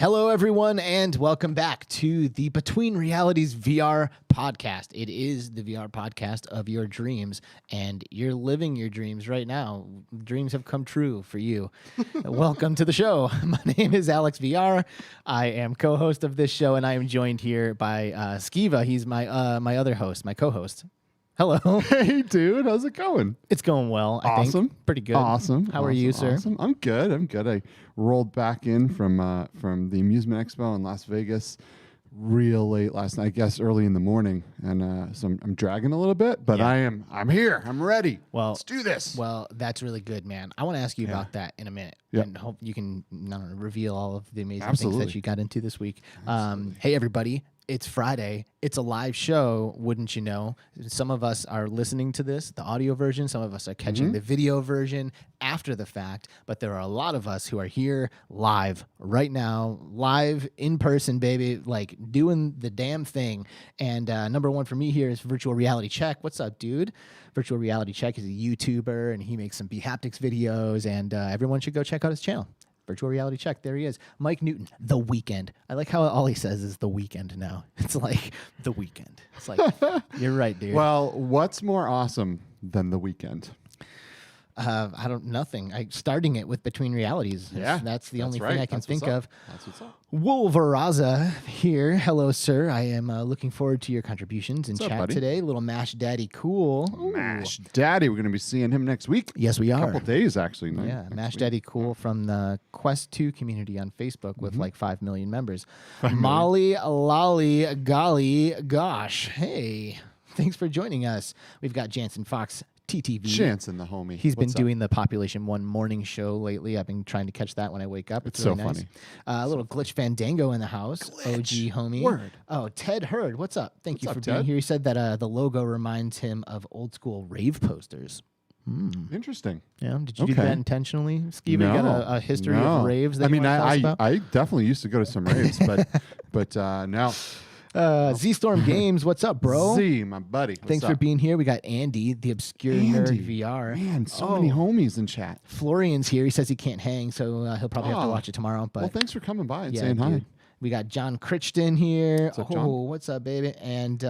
Hello, everyone, and welcome back to the Between Realities VR podcast. It is the VR podcast of your dreams, and you're living your dreams right now. Dreams have come true for you. Welcome to the show. My name is Alex VR. I am co-host of this show, and I am joined here by Skiva. He's my my other host, my co-host. Hello. Hey, dude. How's it going? It's going well, I think. Pretty good. Awesome. How are you, sir? Awesome. I'm good. I rolled back in from the Amusement Expo in Las Vegas real late last night, I guess early in the morning. And so I'm dragging a little bit, but Yeah. I'm here. I'm ready. Well, let's do this. Well, that's really good, man. I want to ask you about that in a minute. Yep. And hope you can reveal all of the amazing things Absolutely. that you got into this week. Hey, everybody. It's Friday. It's a live show, wouldn't you know? Some of us are listening to this, the audio version. Some of us are catching the video version after the fact. But there are a lot of us who are here live right now, live in person, baby, like doing the damn thing. And number one for me here is Virtual Reality Check. What's up, dude? Virtual Reality Check is a YouTuber, and he makes some Haptics videos, and everyone should go check out his channel. Virtual Reality Check. There he is. Mike Newton, The Weekend. I like how all he says is The Weekend now. It's like The Weekend. It's like, you're right, dude. Well, what's more awesome than The Weekend? Nothing. Starting it with Between Realities. Yeah, That's the only right. thing I can That's think what's of. That's what's up. Wolveraza here. Hello, sir. I am looking forward to your contributions in What's up, chat buddy? today. Little Mash Daddy Cool. Ooh. Mash Daddy. We're going to be seeing him next week. Yes, we A are. couple days, actually. Yeah, next Mash week. Daddy Cool from the Quest 2 community on Facebook with like 5 million members. Molly, Lolly, Golly, Gosh. Hey, thanks for joining us. We've got Jansen Fox, TTV. Jansen, the homie. He's been What's up? doing the Population 1 morning show lately. I've been trying to catch that when I wake up. It's really so nice. funny. A little Glitch Fandango in the house. OG homie. Word. Oh, Ted Hurd. What's up? Thank you What's for up, being Ted? here. He said that the logo reminds him of old school rave posters. Interesting. Yeah, did you do Okay. that intentionally, Skiva? You got a history no. of raves that I mean, you want to tell us about? I definitely used to go to some raves, but now Z-Storm Games, what's up, bro? Z, my buddy. What's Thanks for up? being here. We got Andy, the obscure nerd Andy. VR. Man, so many homies in chat. Florian's here. He says he can't hang, so he'll probably have to Oh. watch it tomorrow. But Well, thanks for coming by and yeah, saying hi. dude. We got John Crichton here. What's up, John? What's up, baby? And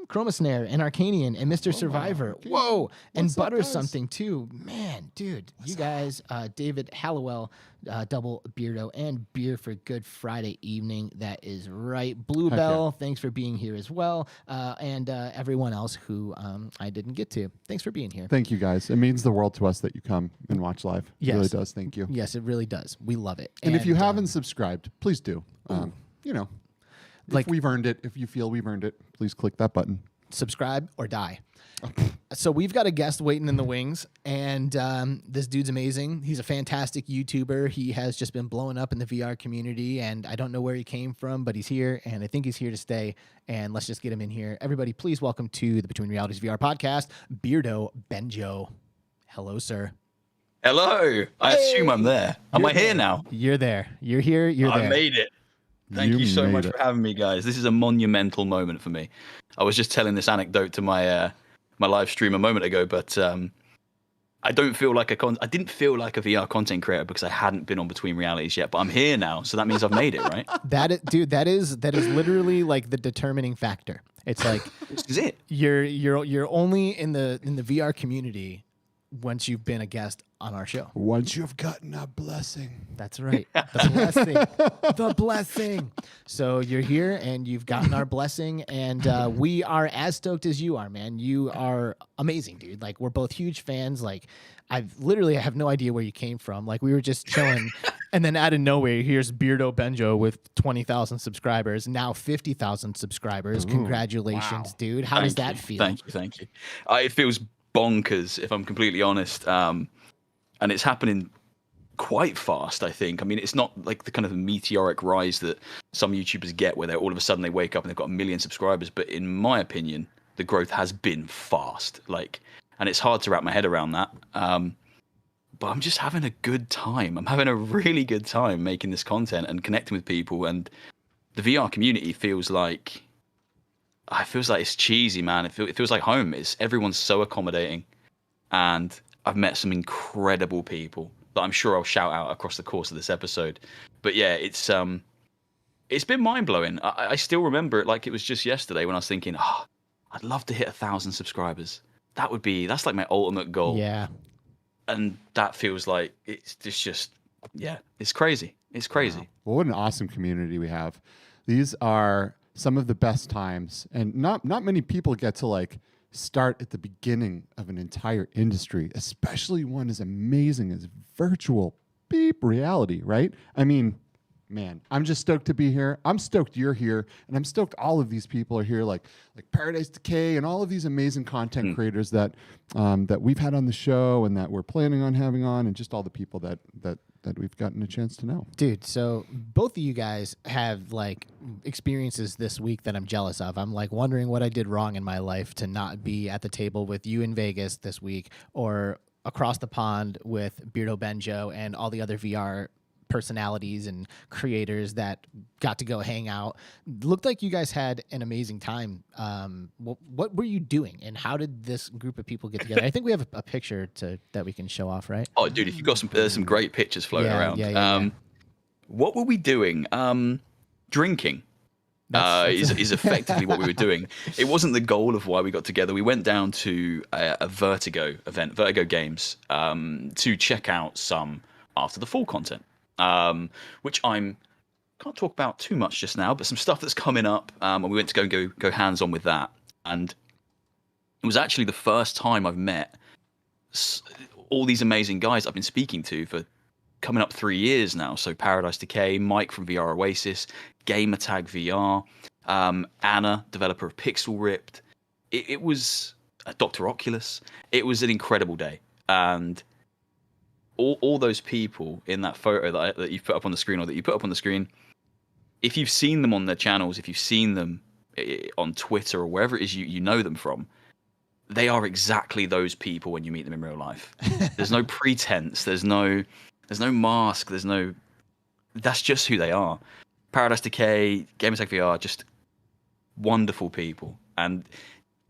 Chromosnare and Arcanian and Mr. Survivor. okay. Whoa. And What's up, Butter guys? something too. Man, dude. You guys, David Hallowell, Double Beardo, and Beer for Good Friday evening. That is right. Bluebell, thanks for being here as well. And everyone else who I didn't get to. Thanks for being here. Thank you, guys. It means the world to us that you come and watch live. It really Yes. does. Thank you. Yes, it really does. We love it. And if you haven't subscribed, please do. Like- if we've earned it, if you feel we've earned it, please click that button. subscribe or die. So we've got a guest waiting in the wings, and this dude's amazing. He's a fantastic YouTuber. He has just been blowing up in the VR community, and I don't know where he came from, but he's here, and I think he's here to stay. And let's just get him in here. Everybody, please welcome to the Between Realities VR podcast, Beardo Benjo. Hello, sir. Hello. I assume I'm there. Am I here now? You're there. You're here. You're I there. made it. Thank you so made much it. for having me, guys. This is a monumental moment for me. I was just telling this anecdote to my my live stream a moment ago, but I don't feel like I didn't feel like a VR content creator because I hadn't been on Between Realities yet. But I'm here now, so that means I've made it, right? Dude, that is literally like the determining factor. It's like This is it. you're only in the VR community once you've been a guest on our show. Once you've gotten a blessing. That's right. The blessing. The blessing. So you're here and you've gotten our blessing, and we are as stoked as you are, man. You are amazing, dude. Like, we're both huge fans. Like, I have no idea where you came from. Like, we were just chilling, and then out of nowhere, here's Beardo Benjo with 20,000 subscribers, now 50,000 subscribers. Congratulations, dude. How does that feel? Thank you. It feels bonkers, if I'm completely honest. And it's happening quite fast, I think. I mean, it's not like the kind of meteoric rise that some YouTubers get where all of a sudden they wake up and they've got 1 million subscribers. But in my opinion, the growth has been fast. And it's hard to wrap my head around that. But I'm just having a good time. I'm having a really good time making this content and connecting with people. And the VR community feels like it's cheesy, man. It feels like home. Everyone's so accommodating. And I've met some incredible people that I'm sure I'll shout out across the course of this episode. But yeah, it's been mind blowing. I still remember it like it was just yesterday when I was thinking, I'd love to hit 1,000 subscribers. That's like my ultimate goal. Yeah. And that feels like it's just it's crazy. It's crazy. Wow. Well, what an awesome community we have. These are some of the best times, and not many people get to like start at the beginning of an entire industry, especially one as amazing as virtual reality, right? I mean, man, I'm just stoked to be here. I'm stoked you're here, and I'm stoked all of these people are here, like Paradise Decay and all of these amazing content creators that that we've had on the show and that we're planning on having on, and just all the people that we've gotten a chance to know. Dude, so both of you guys have like experiences this week that I'm jealous of. I'm like wondering what I did wrong in my life to not be at the table with you in Vegas this week, or across the pond with Beardo Benjo and all the other VR personalities and creators that got to go hang out. Looked like you guys had an amazing time. What were you doing, and how did this group of people get together? I think we have a picture that we can show off, right? Oh, dude, if you've got some great pictures floating around. Yeah. What were we doing? Drinking. Is effectively what we were doing. It wasn't the goal of why we got together. We went down to a Vertigo event, Vertigo Games, to check out some After the Fall content. Which can't talk about too much just now, but some stuff that's coming up, and we went to go hands on with that. And it was actually the first time I've met all these amazing guys I've been speaking to for coming up 3 years now. So Paradise Decay, Mike from VR Oasis, Gamertag VR, Anna, developer of Pixel Ripped. It was Dr. Oculus. It was an incredible day, and all those people in that photo that you've put up on the screen, or that you put up on the screen, if you've seen them on their channels, if you've seen them on Twitter or wherever it is you know them from, they are exactly those people when you meet them in real life. There's no pretense. There's no mask. That's just who they are. Paradise Decay, Gamertag VR, just wonderful people. And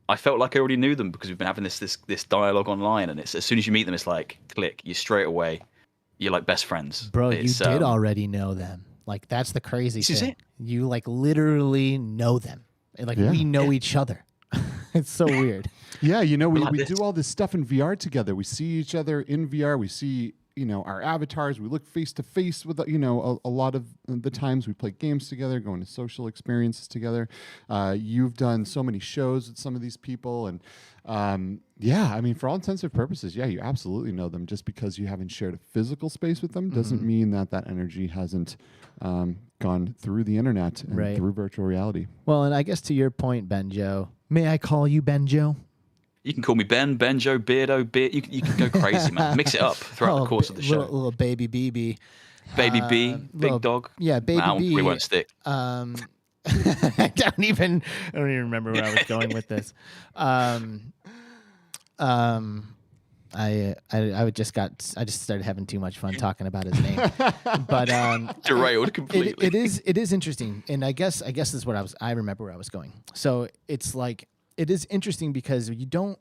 I felt like I already knew them because we've been having this dialogue online, and it's as soon as you meet them, it's like click. You're like best friends. Bro, you did already know them. Like, that's the crazy thing. You like literally know them. Like, we know each other. It's so weird. Yeah, we do all this stuff in VR together. We see each other in VR. We see our avatars. We look face to face with, a lot of the times we play games together, going to social experiences together. You've done so many shows with some of these people. And for all intents and purposes, you absolutely know them. Just because you haven't shared a physical space with them doesn't mean that energy hasn't gone through the internet and through virtual reality. Well, and I guess to your point, Benjo, may I call you Benjo? You can call me Ben, Benjo, Beardo, You can go crazy, man. Mix it up throughout the course of the show. Little baby BB. Baby B, big dog. Yeah, baby B. We won't stick. I don't even remember where I was going with this. I just started having too much fun talking about his name, but derailed completely. It is interesting, and I guess this is what I remember where I was going. So it's like, it is interesting because we don't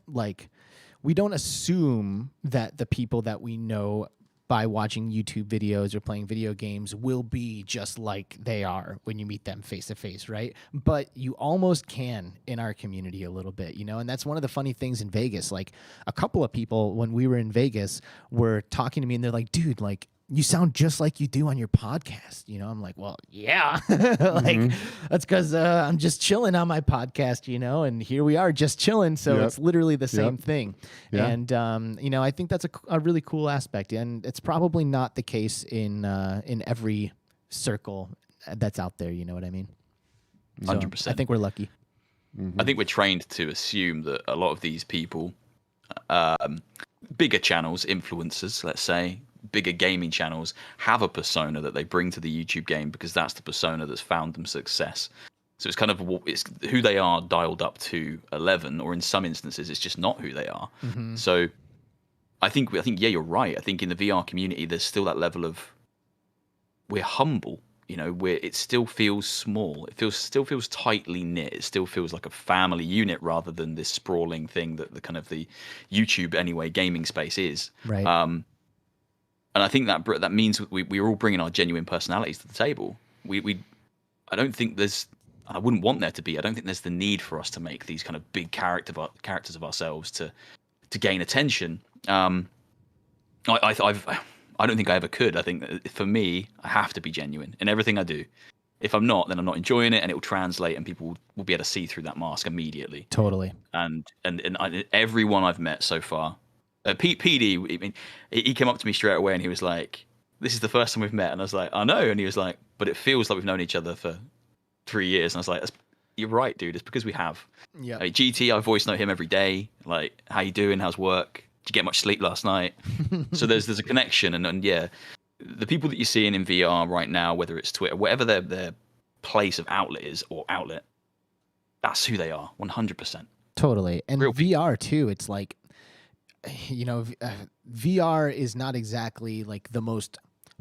assume that the people that we know by watching YouTube videos or playing video games will be just like they are when you meet them face to face, right? But you almost can in our community a little bit, and that's one of the funny things in Vegas. Like, a couple of people when we were in Vegas were talking to me, and they're like, dude, like, you sound just like you do on your podcast. I'm like, well, yeah, that's because I'm just chilling on my podcast, and here we are just chilling. So it's literally the same thing. Yeah. And, I think that's a really cool aspect, and it's probably not the case in every circle that's out there. You know what I mean? 100%. I think we're lucky. I think we're trained to assume that a lot of these people, bigger channels, influencers, let's say, bigger gaming channels, have a persona that they bring to the YouTube game because that's the persona that's found them success. So it's kind of who they are dialed up to 11, or in some instances it's just not who they are. So I think you're right. I think in the VR community there's still that level of, we're humble, where it still feels small. It still feels tightly knit. It still feels like a family unit rather than this sprawling thing that the kind of the YouTube anyway gaming space is. Right. And I think that means we're all bringing our genuine personalities to the table. I don't think there's, and I wouldn't want there to be, I don't think there's the need for us to make these kind of big characters of ourselves to gain attention. I don't think I ever could. I think that for me, I have to be genuine in everything I do. If I'm not, then I'm not enjoying it, and it will translate, and people will be able to see through that mask immediately. Totally. And everyone I've met so far, PD, I mean, he came up to me straight away, and he was like, "This is the first time we've met," and I was like, "I know," and he was like, "But it feels like we've known each other for 3 years," and I was like, "You're right, dude. It's because we have." Yeah. Like, GT, I voice note him every day. Like, how you doing? How's work? Did you get much sleep last night? So there's a connection, and yeah, the people that you're seeing in VR right now, whether it's Twitter, whatever their place of outlet is or outlet, that's who they are, 100%. Totally. And Real VR too, it's like, VR is not exactly like the most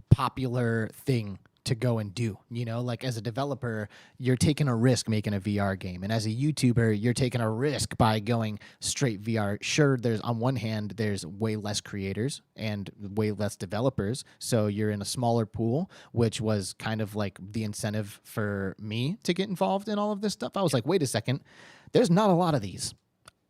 popular thing to go and do. Like as a developer, you're taking a risk making a VR game, and as a YouTuber, you're taking a risk by going straight VR. Sure, there's on one hand there's way less creators and way less developers, so you're in a smaller pool, which was kind of like the incentive for me to get involved in all of this stuff. I was like, wait a second, there's not a lot of these.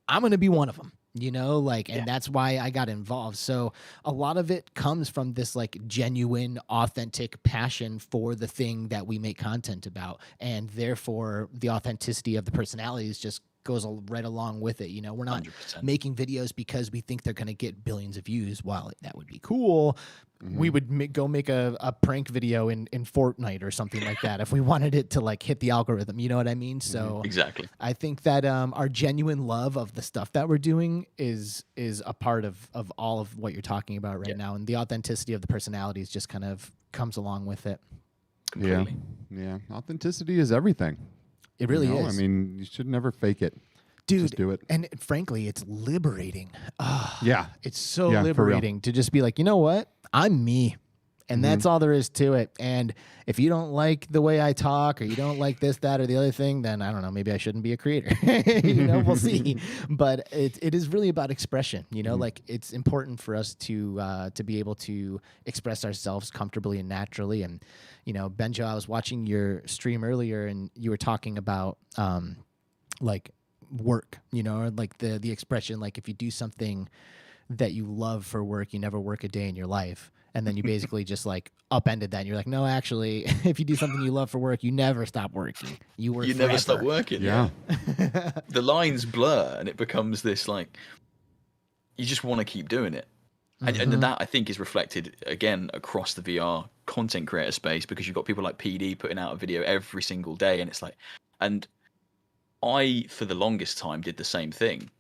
I'm going to be one of them. And that's why I got involved. So a lot of it comes from this like genuine, authentic passion for the thing that we make content about. And therefore the authenticity of the personalities just goes right along with it. We're not 100%. making videos because we think they're going to get billions of views. While that would be cool, we would go make a prank video in Fortnite or something like that if we wanted it to like hit the algorithm. You know what I mean? So Exactly. I think that our genuine love of the stuff that we're doing is a part of all of what you're talking about right now, and the authenticity of the personalities just kind of comes along with it. Completely. Yeah. Authenticity is everything. It really is. I mean, you should never fake it. Dude, just do it. And frankly, it's liberating. Yeah. It's so Yeah, for liberating to just be like, you know what? I'm me. And that's all there is to it. And if you don't like the way I talk, or you don't like this, that, or the other thing, then I don't know, maybe I shouldn't be a creator. We'll see. But it is really about expression. Like it's important for us to be able to express ourselves comfortably and naturally. And, Benjo, I was watching your stream earlier, and you were talking about like work, or like the expression, like if you do something that you love for work, you never work a day in your life. And then you basically just like upended that. And you're like, no, actually, if you do something you love for work, you never stop working. You work forever. Never stop working. Yeah. The lines blur, and it becomes this like, you just want to keep doing it. And that, I think, is reflected again across the VR content creator space, because you've got people like PD putting out a video every single day, and it's like, and I, for the longest time, did the same thing.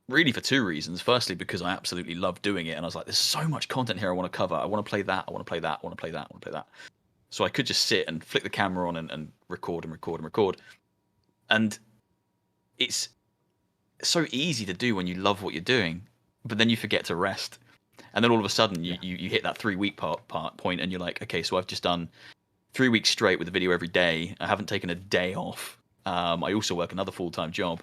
Really for two reasons. Firstly, because I absolutely love doing it, and I was like, there's so much content here I want to cover. I want to play that, I want to play that, I want to play that, I want to play that. So I could just sit and flick the camera on and record and record and record. And it's so easy to do when you love what you're doing, but then you forget to rest. And then all of a sudden you hit that 3 week point, and you're like, okay, so I've just done 3 weeks straight with a video every day. I haven't taken a day off. I also work another full-time job.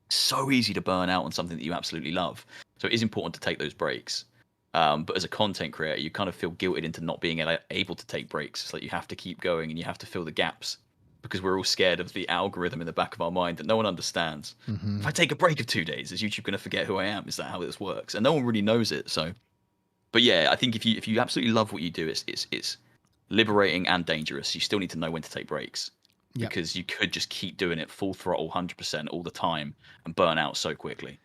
So easy to burn out on something that you absolutely love. So it is important to take those breaks. But as a content creator, you kind of feel guilted into not being able to take breaks. It's like you have to keep going, and you have to fill the gaps, because we're all scared of the algorithm in the back of our mind that no one understands. If I take a break of 2 days, is YouTube going to forget who I am? Is that how this works? And no one really knows it. So, but yeah, I think if you absolutely love what you do, it's liberating and dangerous. You still need to know when to take breaks. Yep. Because you could just keep doing it full throttle 100% all the time and burn out so quickly.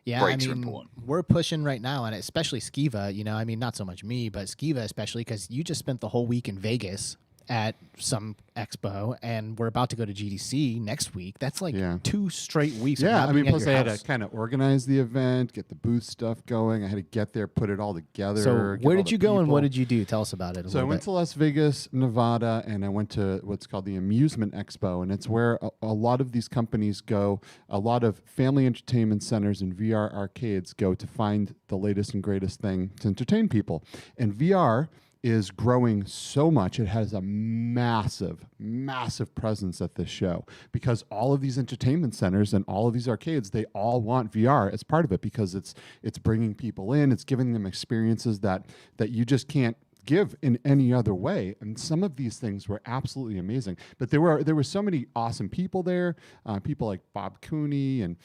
Yeah, breaks are important. We're pushing right now, and especially Skiva, not so much me, but Skiva especially, because you just spent the whole week in Vegas at some expo, and we're about to go to GDC next week. That's like 2 straight weeks. Yeah, I mean, plus I had to kind of organize the event, get the booth stuff going. I had to get there, put it all together. So where did you go and what did you do? Tell us about it. So I went to Las Vegas, Nevada, and I went to what's called the Amusement Expo, and it's where a lot of these companies go. A lot of family entertainment centers and VR arcades go to find the latest and greatest thing to entertain people. And VR is growing so much. It has a massive, massive presence at this show because all of these entertainment centers and all of these arcades, they all want VR as part of it because it's bringing people in, it's giving them experiences that you just can't give in any other way. And some of these things were absolutely amazing. But there were so many awesome people there, people like Bob Cooney and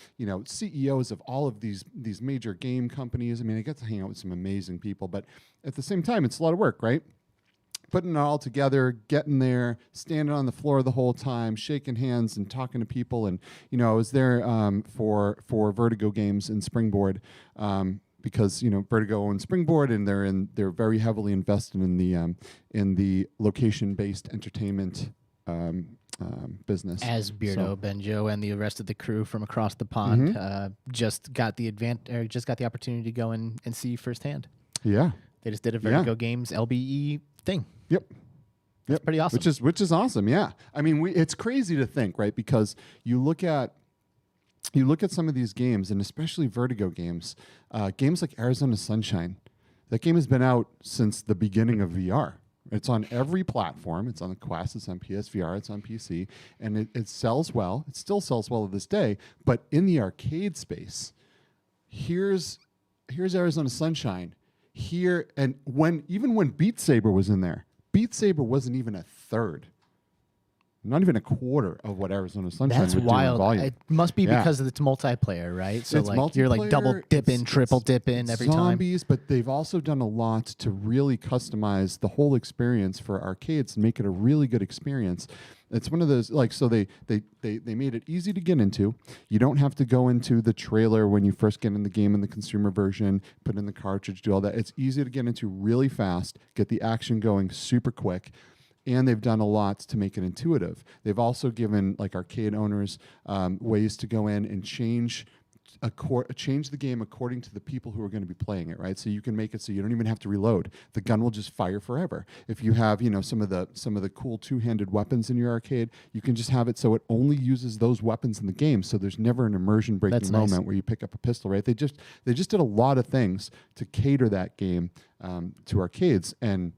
CEOs of all of these major game companies. I mean, I get to hang out with some amazing people, but at the same time, it's a lot of work, right? Putting it all together, getting there, standing on the floor the whole time, shaking hands and talking to people. And I was there for Vertigo Games in Springboard. Because Vertigo owns Springboard, and they're very heavily invested in the location-based entertainment business. As Beardo Benjo and the rest of the crew from across the pond just got the opportunity to go and see firsthand. Yeah, they just did a Vertigo Games LBE thing. Yep. That's pretty awesome. Which is awesome. Yeah, I mean, it's crazy to think, right? Because you look at some of these games, and especially Vertigo games, games like Arizona Sunshine. That game has been out since the beginning of VR. It's on every platform. It's on the Quest, it's on PSVR, it's on PC, and it sells well. It still sells well to this day. But in the arcade space, here's Arizona Sunshine. Here, and even when Beat Saber was in there, Beat Saber wasn't even a third. Not even a quarter of what Arizona Sunshine That's would wild. do in volume. It must be because it's multiplayer, right? So it's you're like double dipping, triple dipping every time. Zombies, but they've also done a lot to really customize the whole experience for arcades and make it a really good experience. It's one of those so they made it easy to get into. You don't have to go into the trailer when you first get in the game in the consumer version, put in the cartridge, do all that. It's easy to get into really fast, get the action going super quick. And they've done a lot to make it intuitive. They've also given arcade owners ways to go in and change the game according to the people who are going to be playing it, right? So you can make it so you don't even have to reload. The gun will just fire forever. If you have, some of the cool two-handed weapons in your arcade, you can just have it so it only uses those weapons in the game. So there's never an immersion-breaking moment where you pick up a pistol, right? They just did a lot of things to cater that game to arcades, and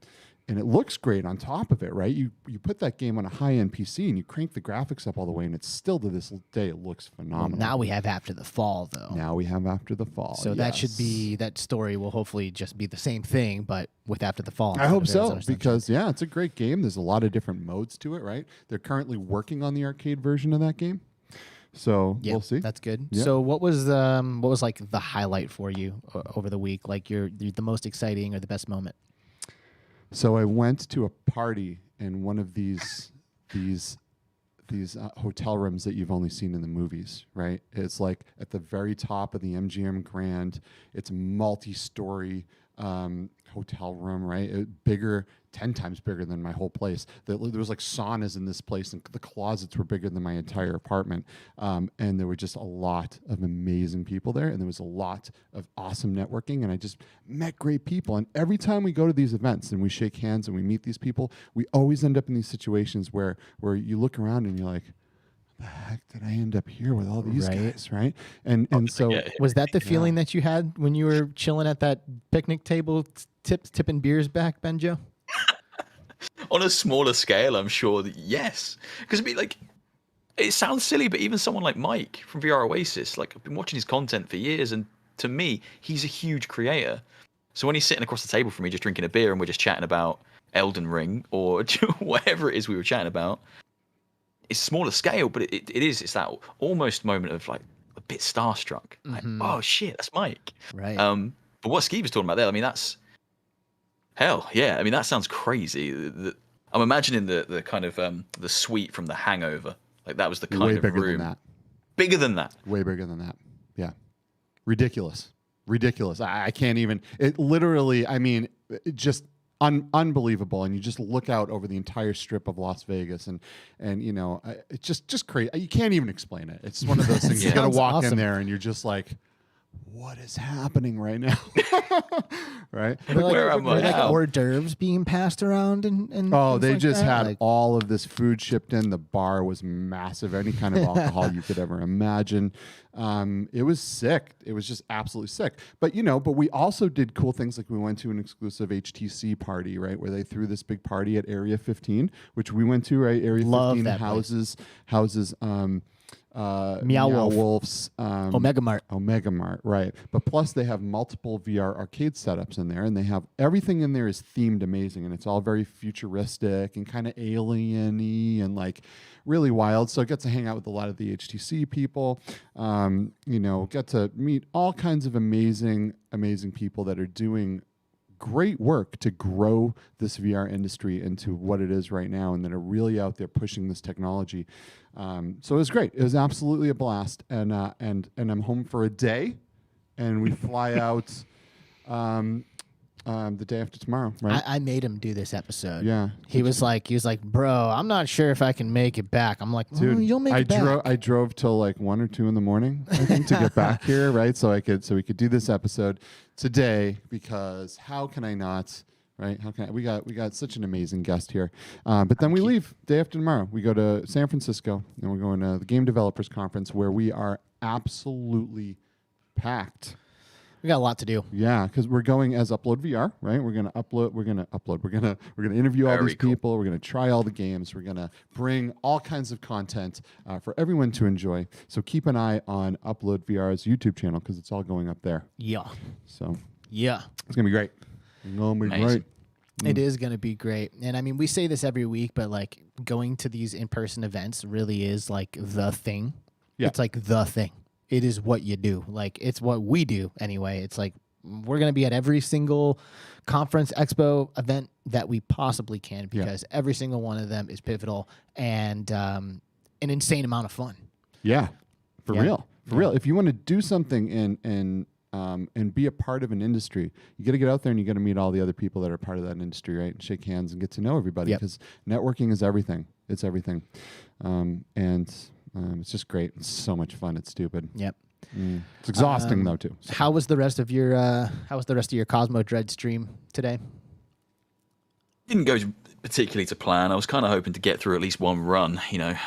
it looks great on top of it, right? You put that game on a high-end PC and you crank the graphics up all the way, and it's still to this day, it looks phenomenal. Well, now we have After the Fall, though. So that story will hopefully just be the same thing, but with After the Fall. I hope so, because, it's a great game. There's a lot of different modes to it, right? They're currently working on the arcade version of that game. So we'll see. That's good. Yep. So what was like the highlight for you over the week? Like the most exciting or the best moment? So I went to a party in one of these hotel rooms that you've only seen in the movies, right? It's like at the very top of the MGM Grand. It's a multi-story hotel room, right? Bigger, 10 times bigger than my whole place. There was saunas in this place, and the closets were bigger than my entire apartment. And there were just a lot of amazing people there, and there was a lot of awesome networking, and I just met great people. And every time we go to these events and we shake hands and we meet these people, we always end up in these situations where you look around and you're like, the heck did I end up here with all these guys, right? And so was that the feeling that you had when you were chilling at that picnic table, tipping beers back, Benjo? On a smaller scale, I'm sure that yes, because it sounds silly, but even someone like Mike from VR Oasis, I've been watching his content for years, and to me, he's a huge creator. So when he's sitting across the table from me, just drinking a beer, and we're just chatting about Elden Ring or whatever it is we were chatting about. It's smaller scale, but it's that almost moment of a bit starstruck. Oh shit, that's Mike. Right. But what Ski was talking about there, I mean, that's hell yeah. I mean, that sounds crazy. I'm imagining the kind of the suite from The Hangover. That was the kind of bigger room. than that. Bigger than that. Way bigger than that. Yeah. Ridiculous. I can't even. It literally. I mean, just. Unbelievable, and you just look out over the entire strip of Las Vegas, and it's just crazy. You can't even explain it. It's one of those things you got to walk in there, and you're just like, what is happening right now? Right? Where am I like now? hors d'oeuvres being passed around and Oh, things they like just that? had Like, all of this food shipped in. The bar was massive, any kind of alcohol you could ever imagine. It was sick. It was just absolutely sick. But but we also did cool things, like we went to an exclusive HTC party, right, where they threw this big party at Area 15, which we went to. Right, Area Love 15 that place. houses Meow Wolf. Wolf's Omega Mart. Omega Mart, right. But plus they have multiple VR arcade setups in there, and they have everything in there is themed amazing, and it's all very futuristic and kind of alien-y and like really wild. So I get to hang out with a lot of the HTC people, get to meet all kinds of amazing people that are doing great work to grow this VR industry into what it is right now, and that are really out there pushing this technology. So it was great. It was absolutely a blast, and I'm home for a day, and we fly out the day after tomorrow. Right? I made him do this episode. Yeah. He was like, bro, I'm not sure if I can make it back. I'm like, dude, you'll make it back. I drove till like 1 or 2 in the morning, I think, to get back here, right? So we could do this episode today, because how can I not? Right? How can I? We got such an amazing guest here. But then we leave day after tomorrow. We go to San Francisco, and we're going to the Game Developers Conference, where we are absolutely packed. We got a lot to do. Yeah, because we're going as Upload VR, right? We're gonna upload. We're gonna interview all these people. We're gonna try all the games. We're gonna bring all kinds of content for everyone to enjoy. So keep an eye on Upload VR's YouTube channel, because it's all going up there. Yeah. So Yeah. it's gonna be great. It's gonna be great. It is going to be great. And I mean, we say this every week, but like going to these in-person events really is like the thing. Yeah. It's like the thing. It is what you do. Like, it's what we do anyway. It's like we're going to be at every single conference, expo, event that we possibly can, because every single one of them is pivotal and an insane amount of fun. Yeah, for real. If you want to do something and be a part of an industry, you got to get out there and you got to meet all the other people that are part of that industry, right? And shake hands and get to know everybody, because networking is everything. It's everything. It's just great. It's so much fun. It's stupid. Yep. It's exhausting though too. So. How was the rest of your Cosmo Dread stream today? Didn't go particularly to plan. I was kind of hoping to get through at least one run,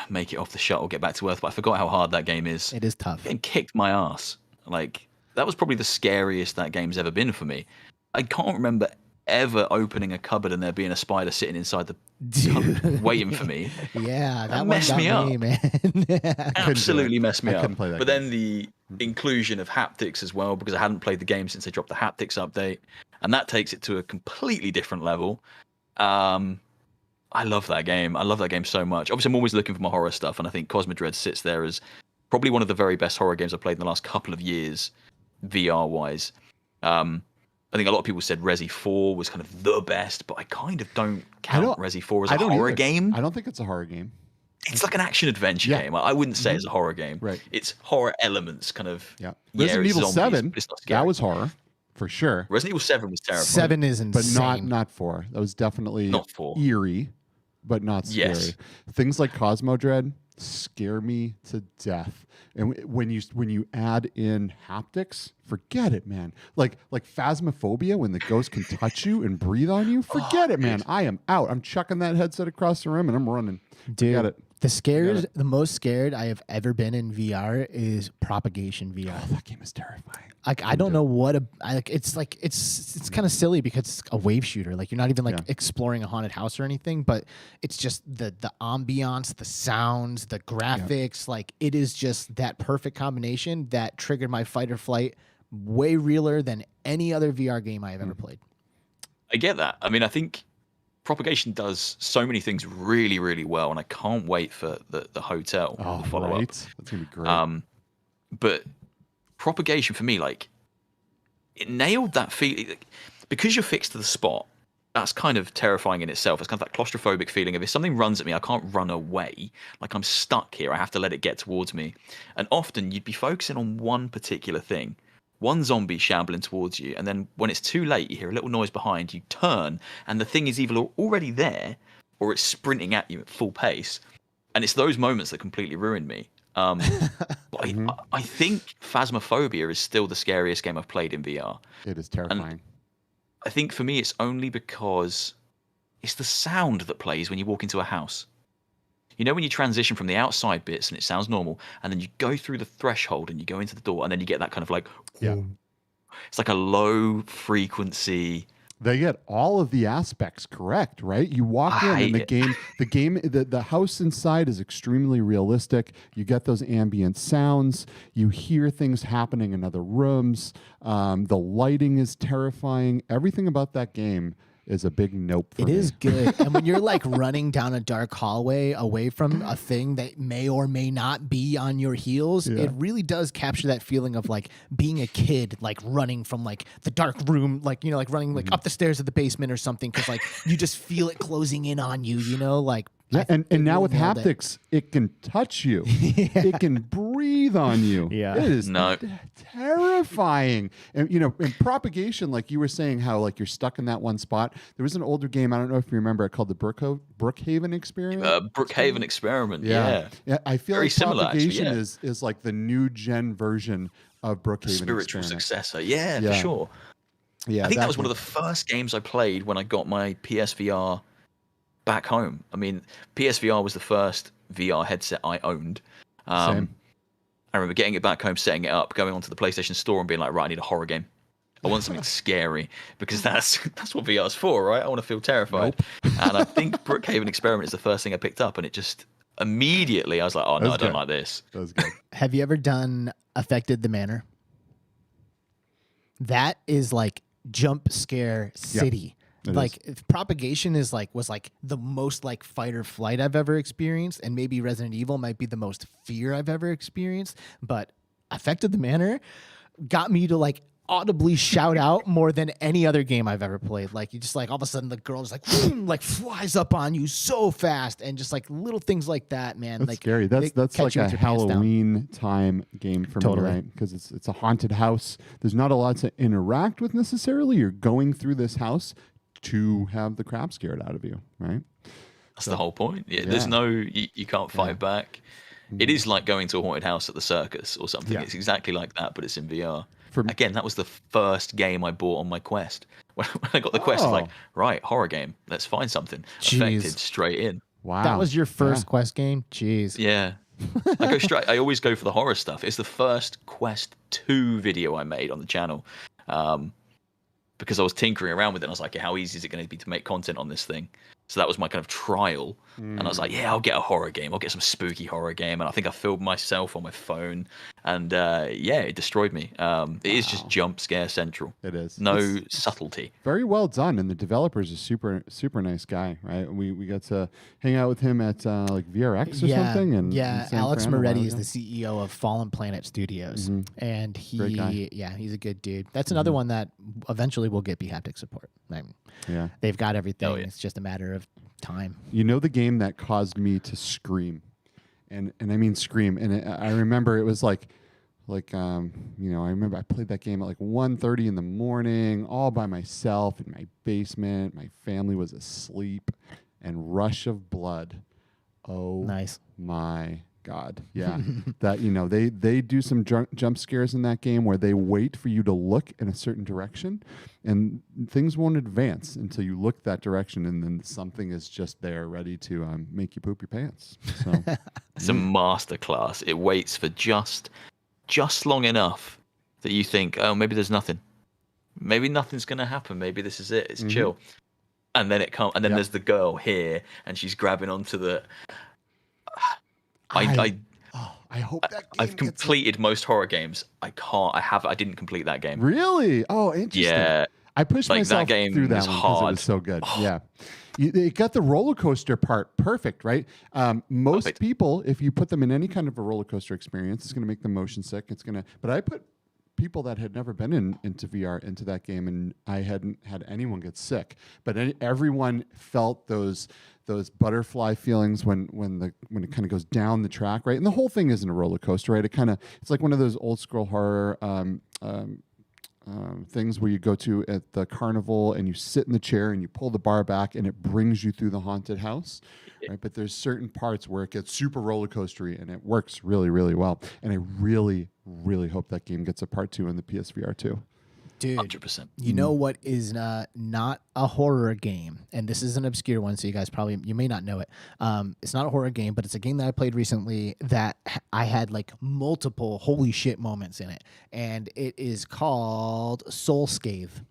make it off the shuttle, get back to Earth, but I forgot how hard that game is. It is tough. Getting kicked my ass. Like, that was probably the scariest that game's ever been for me. I can't remember ever opening a cupboard and there being a spider sitting inside the cupboard waiting for me. Yeah, that messed me up, man. Absolutely messed me up. Couldn't play that but game. then the inclusion of haptics as well, because I hadn't played the game since they dropped the haptics update, and that takes it to a completely different level. I love that game. I love that game so much. Obviously, I'm always looking for my horror stuff, and I think Cosmo Dread sits there as probably one of the very best horror games I've played in the last couple of years, VR-wise. I think a lot of people said Resi 4 was kind of the best, but I kind of don't count Resi 4 as a horror game. I don't think it's a horror game. It's like an action-adventure game. I wouldn't say it's a horror game. Right. It's horror elements, kind of. Yeah. Yeah, Resident it's Evil zombies, 7, but it's not scary. that was horror, for sure. Resident Evil 7 was terrifying. 7 is But insane. not 4. That was definitely Not 4. eerie, but not scary. Yes. Things like Cosmo Dread scare me to death. And when you add in haptics, forget it, man. Like Phasmophobia, when the ghost can touch you and breathe on you, forget it, man. I am out. I'm chucking that headset across the room and I'm running. Dude, Forget it. the most scared I have ever been in VR is Propagation VR. Oh, that game is terrifying. Like, I don't know what it's kind of silly because it's a wave shooter. Like, you're not even exploring a haunted house or anything, but it's just the ambiance, the sounds, the graphics. Like, it is just that perfect combination that triggered my fight or flight way realer than any other VR game I have ever played. I get that. I mean, I think Propagation does so many things really, really well, and I can't wait for the hotel to follow up. That's gonna be great. But Propagation for me, like, it nailed that feeling. Like, because you're fixed to the spot, that's kind of terrifying in itself. It's kind of that claustrophobic feeling of if something runs at me, I can't run away. Like, I'm stuck here. I have to let it get towards me. And often you'd be focusing on one particular thing. One zombie shambling towards you, and then when it's too late, you hear a little noise behind, you turn, and the thing is either already there, or it's sprinting at you at full pace. And it's those moments that completely ruined me. But I think Phasmophobia is still the scariest game I've played in VR. It is terrifying. And I think for me, it's only because it's the sound that plays when you walk into a house. You know, when you transition from the outside bits and it sounds normal, and then you go through the threshold and you go into the door, and then you get that kind of like, it's like a low frequency. They get all of the aspects correct, right? You walk in and the house inside is extremely realistic. You get those ambient sounds. You hear things happening in other rooms. The lighting is terrifying. Everything about that game is a big nope for me. It is good. And when you're like running down a dark hallway away from a thing that may or may not be on your heels, it really does capture that feeling of like being a kid, like running from like the dark room, like, you know, like running like up the stairs of the basement or something. Cause like you just feel it closing in on you, you know, like. Yeah, and now with haptics, it can touch you. It can breathe on you. Yeah. It is terrifying. And, you know, in propagation, like you were saying, how like you're stuck in that one spot. There was an older game, I don't know if you remember it, called the Brookhaven Experiment. Brookhaven Experiment, yeah. I feel very like similar, propagation actually, is like the new gen version of Brookhaven spiritual Experiment. successor. Yeah, for sure. Yeah, I think that was one of the first games I played when I got my PSVR back home. I mean, PSVR was the first VR headset I owned. Same. I remember getting it back home, setting it up, going onto the PlayStation Store and being like, right, I need a horror game. I want something scary, because that's what VR's for, right? I want to feel terrified. And I think Brookhaven Experiment is the first thing I picked up, and it just immediately I was like, oh no, I don't like this. That was good. Have you ever done Affected the Manor? That is like jump scare city. Like propagation was like the most like fight or flight I've ever experienced, and maybe Resident Evil might be the most fear I've ever experienced, but Affected the Manor got me to like audibly shout out more than any other game I've ever played. Like, you just like all of a sudden the girl just like boom, like flies up on you so fast, and just like little things like that, man. That's like scary. That's like a Halloween time game for me, right? Because it's a haunted house. There's not a lot to interact with necessarily. You're going through this house to have the crap scared out of you, right? That's the whole point. There's no, you can't fight back. It is like going to a haunted house at the circus or something. It's exactly like that, but it's in VR. Again, that was the first game I bought on my Quest. When I got the Quest, I was like, right, horror game. Let's find something. Affected straight in. Wow. That was your first Quest game? Jeez. Yeah. I always go for the horror stuff. It's the first Quest 2 video I made on the channel. Because I was tinkering around with it. And I was like, how easy is it going to be to make content on this thing? So that was my kind of trial. And I was like, I'll get a horror game. I'll get some spooky horror game. And I think I filmed myself on my phone. And it destroyed me. It is just jump scare central. It is. It's subtlety. Very well done. And the developer's a super, super nice guy, right? We got to hang out with him at like VRX or something. And Alex Moretti is the CEO of Fallen Planet Studios. And he's a good dude. That's another one that eventually will get haptic support. They've got everything. It's just a matter of time. You know, the game that caused me to scream, and I mean scream, and I remember it was like I remember I played that game at like 1:30 in the morning, all by myself in my basement. My family was asleep, and Rush of Blood. Oh, nice. My God. Yeah. That, they do some jump scares in that game where they wait for you to look in a certain direction, and things won't advance until you look that direction, and then something is just there ready to make you poop your pants. So it's a masterclass. It waits for just long enough that you think, oh, maybe there's nothing. Maybe nothing's going to happen. Maybe this is it. It's chill. And then it comes, and then there's the girl here, and she's grabbing onto the... I hope that game I've completed most horror games. I didn't complete that game. Really? Oh, interesting. Yeah. I pushed myself through that one because it was so good. Oh. Yeah. It got the roller coaster part perfect, right? Most people, if you put them in any kind of a roller coaster experience, it's going to make them motion sick. But I put people that had never been into VR into that game, and I hadn't had anyone get sick. But everyone felt those butterfly feelings when it kind of goes down the track, right? And the whole thing isn't a roller coaster, right? It's like one of those old school horror things where you go to at the carnival and you sit in the chair and you pull the bar back and it brings you through the haunted house. Right? But there's certain parts where it gets super roller coastery and it works really, really well. And I really, really hope that game gets a part 2 in the PSVR 2. Dude, 100%. You know what is not a horror game, and this is an obscure one, so you guys you may not know it. It's not a horror game, but it's a game that I played recently that I had like multiple holy shit moments in it, and it is called Soulscathe.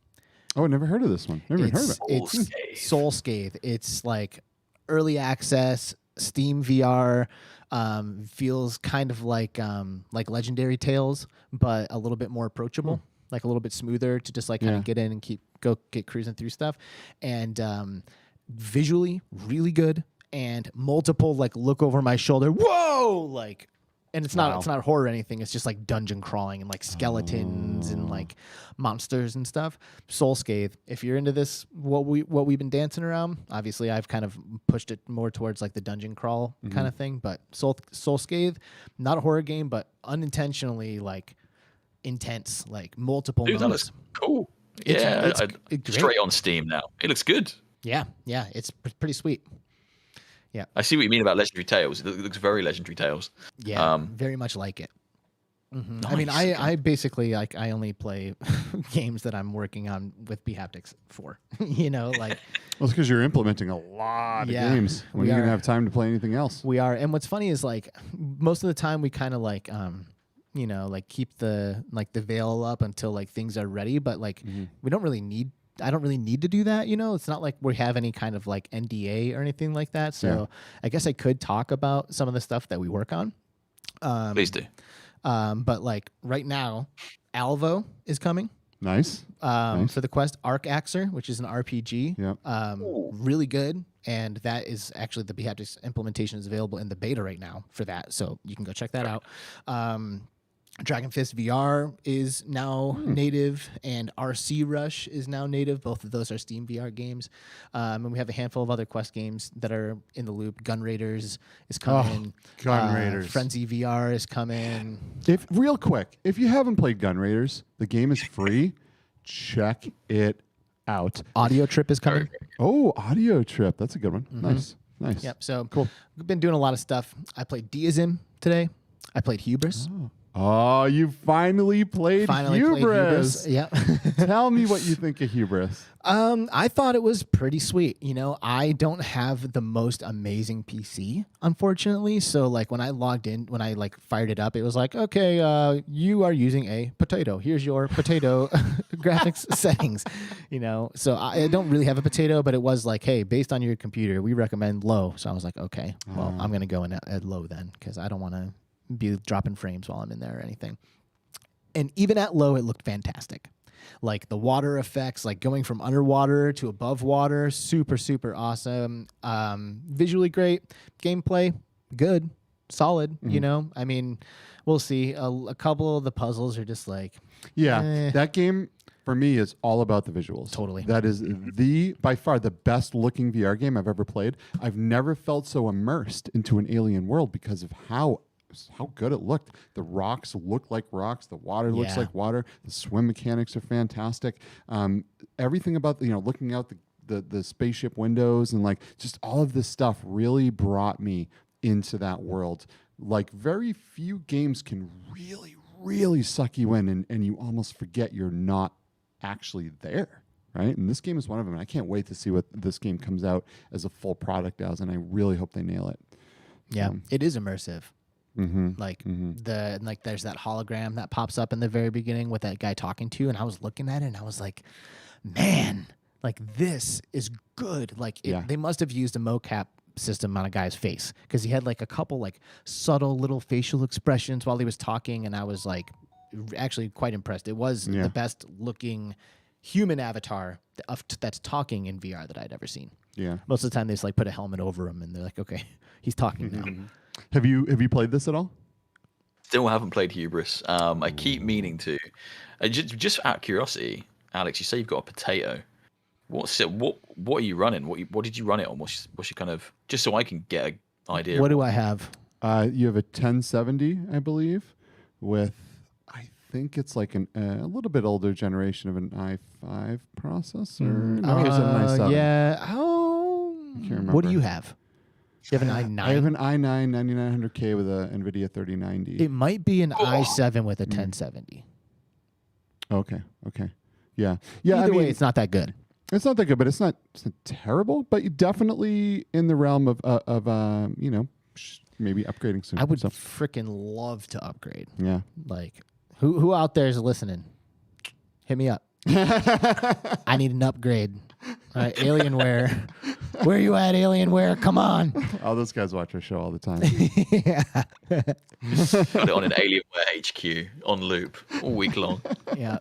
Oh, I never heard of this one. Never even heard of it. It's Soulscathe. It's like early access, Steam VR. Feels kind of like Legendary Tales, but a little bit more approachable. Like a little bit smoother to just like kind of get in and get cruising through stuff, and visually really good, and multiple like look over my shoulder, whoa, like, and it's not horror or anything. It's just like dungeon crawling and like skeletons and like monsters and stuff. Soulscathe. If you're into this, what we've been dancing around. Obviously, I've kind of pushed it more towards like the dungeon crawl kind of thing, but Soulscathe, not a horror game, but unintentionally like intense, like multiple moments. That looks cool. It's straight on Steam now. It looks good. Yeah, it's pretty sweet. Yeah, I see what you mean about Legendary Tales. It looks very Legendary Tales. Yeah, very much like it. Nice. I mean, I basically like I only play games that I'm working on with Haptics for. You know, like well, it's because you're implementing a lot of games. When are you gonna have time to play anything else? We are, and what's funny is like most of the time we kind of like you know, like keep the veil up until like things are ready, but like we don't really need. I don't really need to do that, you know. It's not like we have any kind of like NDA or anything like that. So I guess I could talk about some of the stuff that we work on. Please do. But like right now, Alvo is coming. Nice. For the Quest, Arc Axer, which is an RPG. Yeah. Really good. And that is actually the Haptics implementation is available in the beta right now for that. So you can go check that out. Dragon Fist VR is now native, and RC Rush is now native. Both of those are Steam VR games. And we have a handful of other Quest games that are in the loop. Gun Raiders is coming. Gun Raiders. Frenzy VR is coming. Real quick, if you haven't played Gun Raiders, the game is free. Check it out. Audio Trip is coming. Oh, Audio Trip. That's a good one. Nice. Yep. So cool. We've been doing a lot of stuff. I played Deism today. I played Hubris. Oh, you finally played Hubris. Yeah. Tell me what you think of Hubris. I thought it was pretty sweet. You know, I don't have the most amazing PC, unfortunately. So like when I logged in, when I like fired it up, it was like, okay, you are using a potato. Here's your potato graphics settings. You know, so I don't really have a potato, but it was like, hey, based on your computer, we recommend low. So I was like, okay, well, I'm going to go in at low then, because I don't want to be dropping frames while I'm in there or anything. And even at low, it looked fantastic. Like the water effects, like going from underwater to above water, super, super awesome. Visually great. Gameplay, good, solid, you know? I mean, we'll see. A couple of the puzzles are just like... Yeah, that game, for me, is all about the visuals. Totally. That is by far the best looking VR game I've ever played. I've never felt so immersed into an alien world because of how good it looked. The rocks look like rocks. The water looks like water. The swim mechanics are fantastic. Everything about looking out the spaceship windows and like just all of this stuff really brought me into that world. Like very few games can really, really suck you in and you almost forget you're not actually there. Right? And this game is one of them. And I can't wait to see what this game comes out as a full product as, and I really hope they nail it. Yeah, it is immersive. Like there's that hologram that pops up in the very beginning with that guy talking to you, and I was looking at it and I was like, man, like this is good. Like they must have used a mocap system on a guy's face, because he had like a couple like subtle little facial expressions while he was talking, and I was like actually quite impressed. It was the best looking human avatar that's talking in VR that I'd ever seen. Yeah, most of the time they just like put a helmet over him and they're like, okay, he's talking now. Have you played this at all? Still haven't played Hubris. I keep meaning to. Just out of curiosity, Alex, you say you've got a potato. What are you running? What did you run it on? What's your kind of, just so I can get an idea? What do I have? You have a 1070, I believe, with I think it's like a little bit older generation of an i5 processor. No, it's an i7. Yeah. Oh. I can't remember. What do you have? You have an i9? I have an i9 9900K with a NVIDIA 3090. It might be an i7 with a 1070. Okay. Yeah. Yeah. Either way, it's not that good. It's not that good, but it's not terrible. But you definitely in the realm of maybe upgrading soon. I would freaking love to upgrade. Yeah. Like, who out there is listening? Hit me up. I need an upgrade. All right, Alienware. Where are you at, Alienware? Come on. All those guys watch our show all the time. Yeah. Got it on an Alienware HQ on loop all week long. Yeah.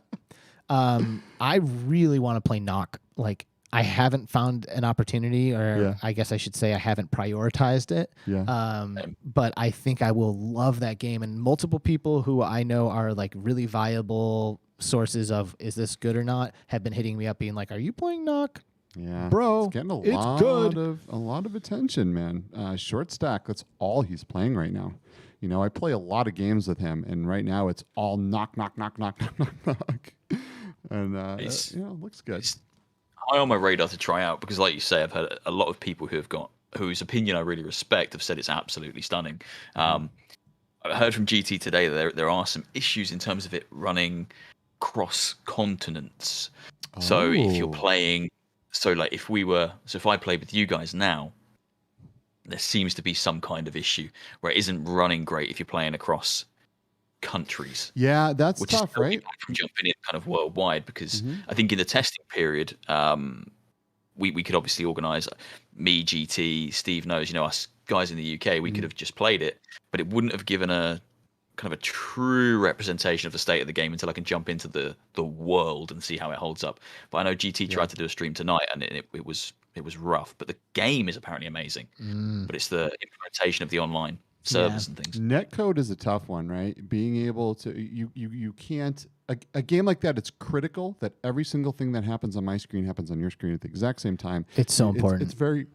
I really want to play Knock. Like, I haven't found an opportunity, or I guess I should say I haven't prioritized it. Yeah. But I think I will love that game. And multiple people who I know are like really viable sources of is this good or not have been hitting me up being like, are you playing Knock? Yeah, Bro, it's getting it's good. a lot of attention, man. Short Stack, that's all he's playing right now. You know, I play a lot of games with him, and right now it's all knock. And it looks good. It's high on my radar to try out because, like you say, I've had a lot of people whose opinion I really respect have said it's absolutely stunning. I heard from GT today that there are some issues in terms of it running cross continents. So if you're playing, if I played with you guys now, there seems to be some kind of issue where it isn't running great if you're playing across countries. Yeah, that's which tough, is right? From jumping in kind of worldwide, because I think in the testing period, we could obviously organise, me, GT, Steve knows, us guys in the UK, we could have just played it, but it wouldn't have given a kind of a true representation of the state of the game until I can jump into the world and see how it holds up. But I know GT tried to do a stream tonight, and it was rough. But the game is apparently amazing. But it's the implementation of the online servers and things. Netcode is a tough one, right? Being able to you can't a game like that. It's critical that every single thing that happens on my screen happens on your screen at the exact same time. It's so important.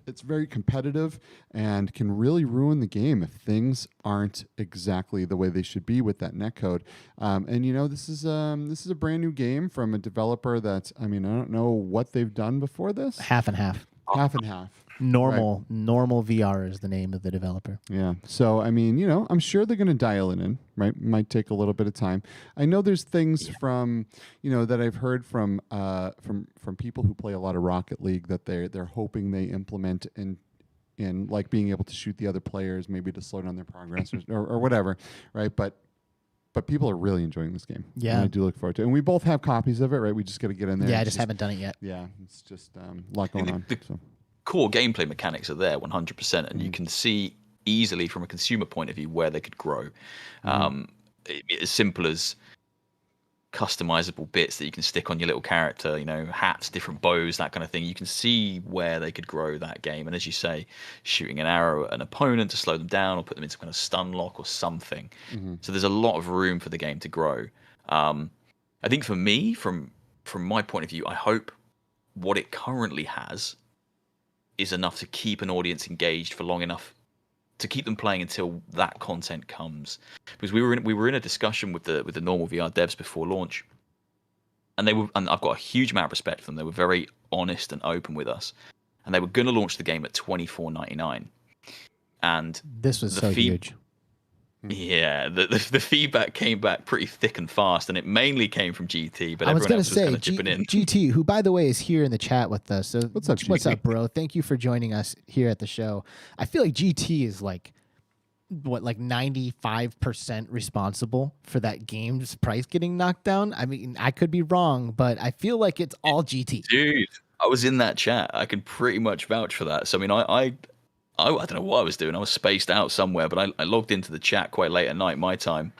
It's very competitive and can really ruin the game if things aren't exactly the way they should be with that netcode. And this is a brand new game from a developer that I don't know what they've done before this. Half and half. Half and half. Normal VR is the name of the developer. Yeah. So, I'm sure they're going to dial it in, right? Might take a little bit of time. I know there's things from, that I've heard from people who play a lot of Rocket League that they're hoping they implement in like being able to shoot the other players, maybe to slow down their progress or whatever, right? But people are really enjoying this game. Yeah. And I do look forward to it. And we both have copies of it, right? We just got to get in there. Yeah, I just haven't done it yet. Yeah, it's just a lot going on. Core gameplay mechanics are there 100%, and you can see easily from a consumer point of view where they could grow. As simple as customizable bits that you can stick on your little character, hats, different bows, that kind of thing. You can see where they could grow that game. And as you say, shooting an arrow at an opponent to slow them down or put them into kind of stun lock or something. So there's a lot of room for the game to grow. I think for me, from my point of view, I hope what it currently has is enough to keep an audience engaged for long enough to keep them playing until that content comes. Because we were in a discussion with the normal VR devs before launch, and I've got a huge amount of respect for them. They were very honest and open with us, and they were going to launch the game at $24.99. And this was so huge. Yeah, the feedback came back pretty thick and fast, and it mainly came from GT. But I was everyone going to else was say kind of chipping in. GT, who by the way is here in the chat with us. So what's up, GT? What's up, bro? Thank you for joining us here at the show. I feel like GT is like 95% responsible for that game's price getting knocked down. I mean, I could be wrong, but I feel like it's all GT. Dude, I was in that chat. I can pretty much vouch for that. So I don't know what I was doing. I was spaced out somewhere, but I logged into the chat quite late at night, my time,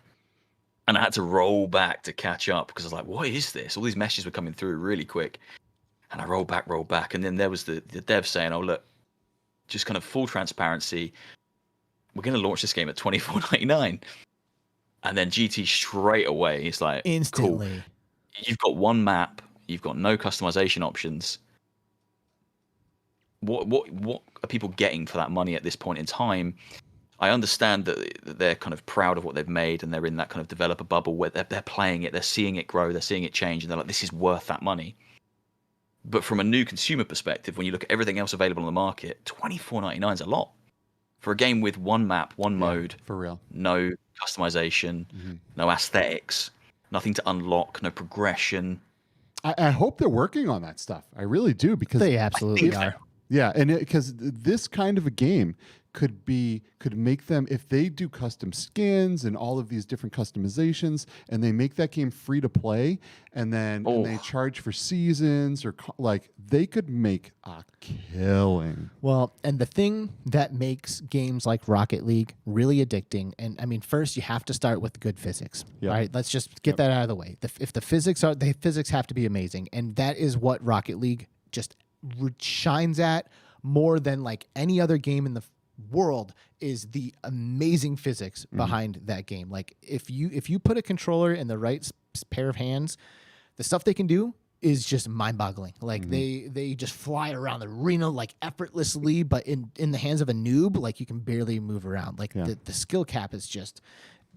and I had to roll back to catch up because I was like, what is this? All these messages were coming through really quick. And I rolled back. And then there was the dev saying, oh, look, just kind of full transparency. We're going to launch this game at $24.99. And then GT straight away, it's like, instantly. Cool. You've got one map. You've got no customization options. What are people getting for that money at this point in time? I understand that they're kind of proud of what they've made, and they're in that kind of developer bubble where they're playing it, they're seeing it grow, they're seeing it change, and they're like, this is worth that money. But from a new consumer perspective, when you look at everything else available on the market, $24.99 is a lot for a game with one map, one mode, for real, no customization, no aesthetics, nothing to unlock, no progression. I hope they're working on that stuff. I really do, because They absolutely are. Yeah, and because this kind of a game could make them, if they do custom skins and all of these different customizations, and they make that game free to play, and then and they charge for seasons, or like, they could make a killing. Well, and the thing that makes games like Rocket League really addicting, and I mean, first you have to start with good physics. Right? Let's just get that out of the way. If the physics have to be amazing, and that is what Rocket League just shines at more than like any other game in the world, is the amazing physics behind that game. Like, if you put a controller in the right pair of hands, the stuff they can do is just mind-boggling. Like, they just fly around the arena like effortlessly, but in the hands of a noob, like, you can barely move around. Like, the skill cap is just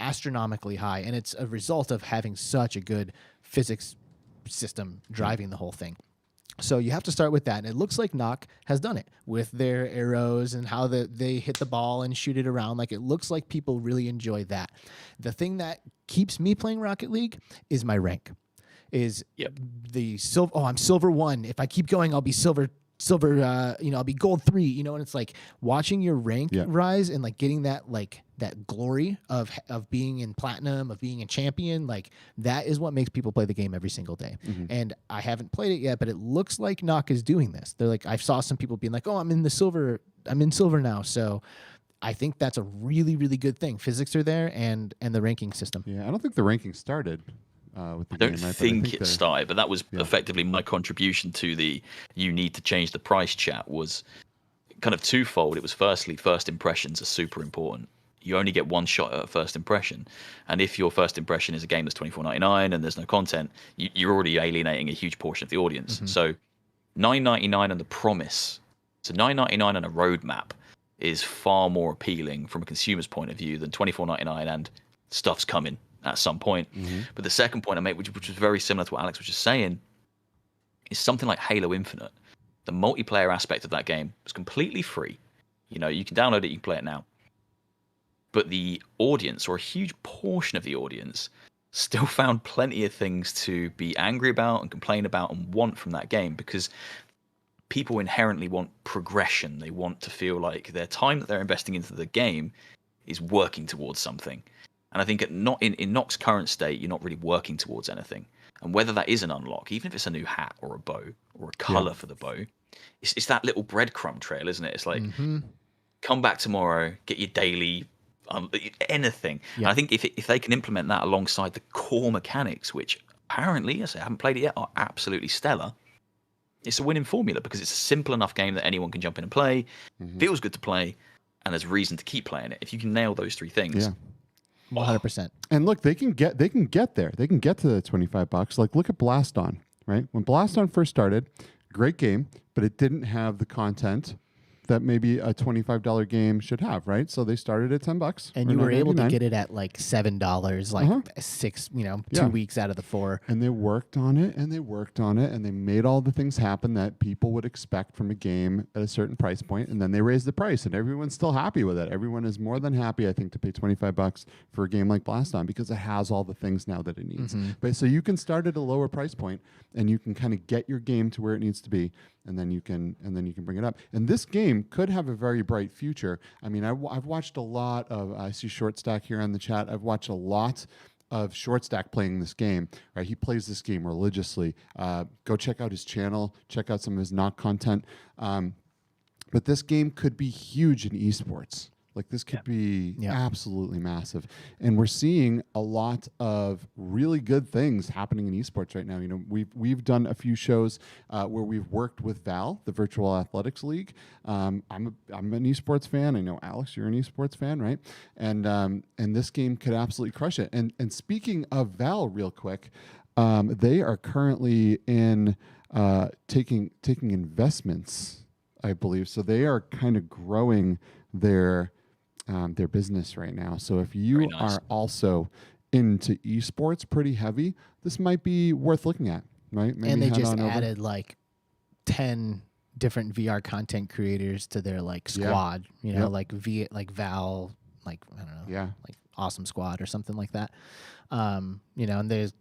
astronomically high, and it's a result of having such a good physics system driving the whole thing. So you have to start with that, and it looks like Nock has done it with their arrows and how they hit the ball and shoot it around. Like, it looks like people really enjoy that. The thing that keeps me playing Rocket League is my rank. The silver. Oh, I'm silver 1. If I keep going, I'll be silver. I'll be gold 3. And it's like watching your rank rise and like getting that glory of being in platinum, of being a champion. Like, that is what makes people play the game every single day. And I haven't played it yet, but it looks like Nock is doing this. They're like, I saw some people being like, oh, I'm in silver now. So I think that's a really, really good thing. Physics are there, and the ranking system. Yeah, I don't think the ranking started with the I don't think it started, but that was effectively my contribution to the you need to change the price chat was kind of twofold. It was firstly, first impressions are super important. You only get one shot at a first impression, and if your first impression is a game that's $24.99 and there's no content, you're already alienating a huge portion of the audience. So $9.99 and the promise, so $9.99 and a roadmap is far more appealing from a consumer's point of view than $24.99 and stuff's coming at some point. But the second point I made, which was very similar to what Alex was just saying, is something like Halo Infinite. The multiplayer aspect of that game was completely free. You can download it, you can play it now. But the audience, or a huge portion of the audience, still found plenty of things to be angry about and complain about and want from that game, because people inherently want progression. They want to feel like their time that they're investing into the game is working towards something. And I think in Nock's current state, you're not really working towards anything. And whether that is an unlock, even if it's a new hat or a bow or a color for the bow, it's that little breadcrumb trail, isn't it? It's like, come back tomorrow, get your daily anything. And I think if they can implement that alongside the core mechanics, which apparently, as I haven't played it yet, are absolutely stellar, it's a winning formula, because it's a simple enough game that anyone can jump in and play, feels good to play, and there's reason to keep playing it. If you can nail those three things. 100%. And look, they can get there. They can get to the $25. Like, look at Blast On, right? When Blast On first started, great game, but it didn't have the content that maybe a $25 game should have, right? So they started at $10, and you were able to get it at like $7, like 6, 2 weeks out of the 4. And they worked on it, and they worked on it, and they made all the things happen that people would expect from a game at a certain price point. And then they raised the price, and everyone's still happy with it. Everyone is more than happy, I think, to pay $25 for a game like Blast On, because it has all the things now that it needs. But so you can start at a lower price point, and you can kind of get your game to where it needs to be. And then you can bring it up. And this game could have a very bright future. I mean, I've watched a lot of. I see Short Stack here on the chat. I've watched a lot of Short Stack playing this game. Right, he plays this game religiously. Go check out his channel. Check out some of his Nock content. But this game could be huge in esports. Like, this could be absolutely massive. And we're seeing a lot of really good things happening in esports right now. We've done a few shows where we've worked with Val, the Virtual Athletics League. I'm an esports fan. I know, Alex, you're an esports fan, right? And this game could absolutely crush it. And speaking of Val, real quick, they are currently in taking investments, I believe. So they are kind of growing their their business right now. So if you are also into esports pretty heavy, this might be worth looking at, right? Maybe and they head just on over. added like 10 different VR content creators to their like squad, you know, like Val, like, I don't know, like Awesome Squad or something like that. You know, and there's